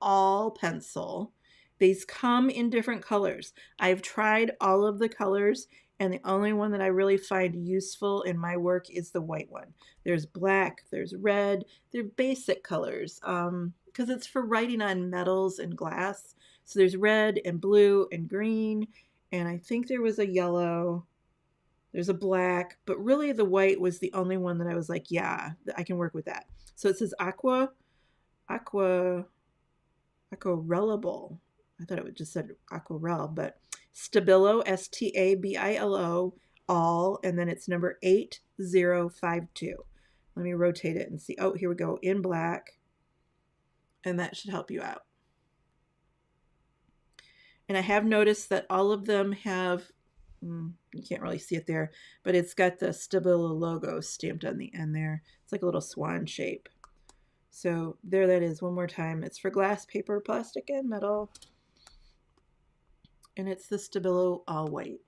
all pencil. These come in different colors. I've tried all of the colors, and the only one that I really find useful in my work is the white one. There's black, there's red, they're basic colors because it's for writing on metals and glass. So there's red and blue and green, and I think there was a yellow. There's a black, but really the white was the only one that I was like, yeah, I can work with that. So it says aquarellable. I thought it just said aquarelle, but Stabilo, Stabilo, all, and then it's number 8052. Let me rotate it and see. Oh, here we go, in black, and that should help you out. And I have noticed that all of them have, you can't really see it there, but it's got the Stabilo logo stamped on the end there. It's like a little swan shape. So there that is one more time. It's for glass, paper, plastic, and metal. And it's the Stabilo all white.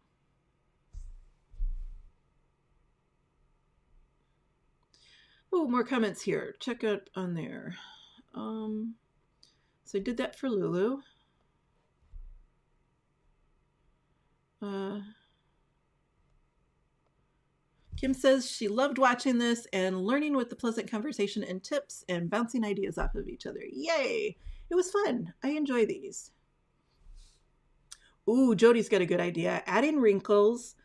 Oh, more comments here. Check out on there. So I did that for Lulu. Kim says she loved watching this and learning with the pleasant conversation and tips and bouncing ideas off of each other. Yay! It was fun. I enjoy these. Ooh, Jody's got a good idea. Adding wrinkles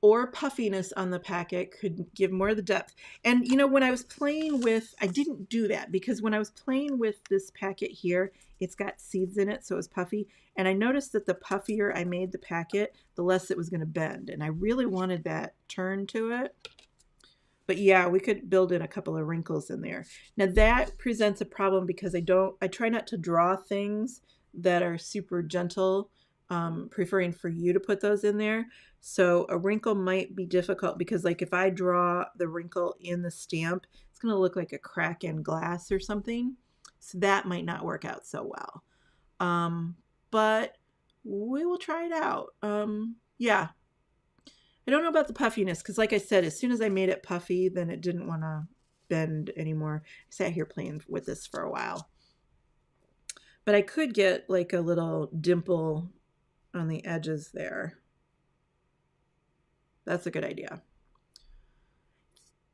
or puffiness on the packet could give more of the depth. And you know, when I was playing with, I didn't do that because when I was playing with this packet here, it's got seeds in it, so it's puffy. And I noticed that the puffier I made the packet, the less it was going to bend. And I really wanted that turn to it. But yeah, we could build in a couple of wrinkles in there. Now that presents a problem because I try not to draw things that are super gentle, preferring for you to put those in there. So a wrinkle might be difficult because like if I draw the wrinkle in the stamp, it's going to look like a crack in glass or something. So that might not work out so well. But we will try it out. Yeah. I don't know about the puffiness because, like I said, as soon as I made it puffy, then it didn't want to bend anymore. I sat here playing with this for a while. But I could get like a little dimple on the edges there. That's a good idea.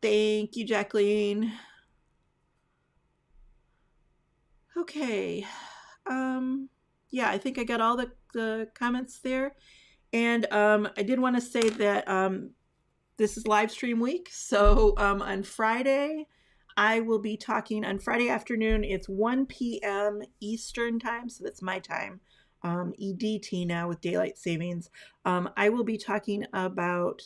Thank you, Jacqueline. Okay. Yeah, I think I got all the comments there. And I did want to say that this is live stream week. So on Friday, I will be talking on Friday afternoon. It's 1 p.m. Eastern time. So that's my time. EDT now with daylight savings. I will be talking about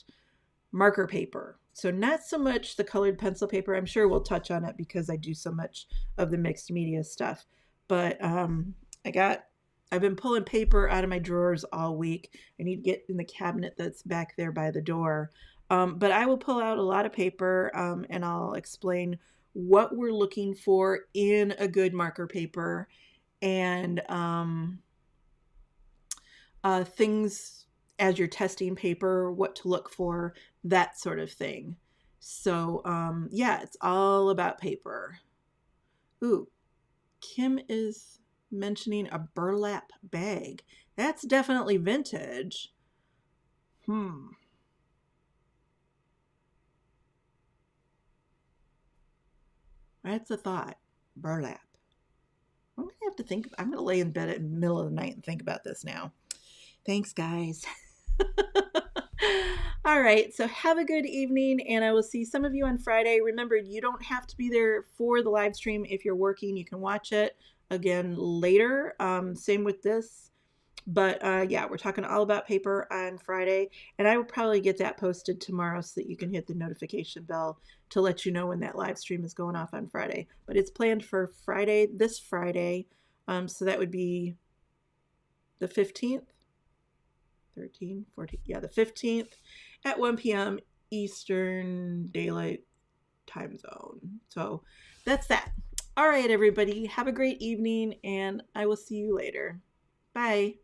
marker paper. So not so much the colored pencil paper. I'm sure we'll touch on it because I do so much of the mixed media stuff. But I've been pulling paper out of my drawers all week. I need to get in the cabinet that's back there by the door. But I will pull out a lot of paper and I'll explain what we're looking for in a good marker paper and things as you're testing paper, what to look for, that sort of thing. So yeah, it's all about paper. Ooh, Kim is mentioning a burlap bag. That's definitely vintage. That's a thought. Burlap. I'm going to have to think. I'm going to lay in bed in the middle of the night and think about this now. Thanks, guys. All right. So have a good evening, and I will see some of you on Friday. Remember, you don't have to be there for the live stream. If you're working, you can watch it again later. Same with this. But yeah, we're talking all about paper on Friday, and I will probably get that posted tomorrow so that you can hit the notification bell to let you know when that live stream is going off on Friday. But it's planned for Friday, this Friday. So that would be the 15th, 13, 14, yeah, the 15th at 1 p.m. Eastern Daylight Time Zone. So that's that. All right, everybody, have a great evening, and I will see you later. Bye.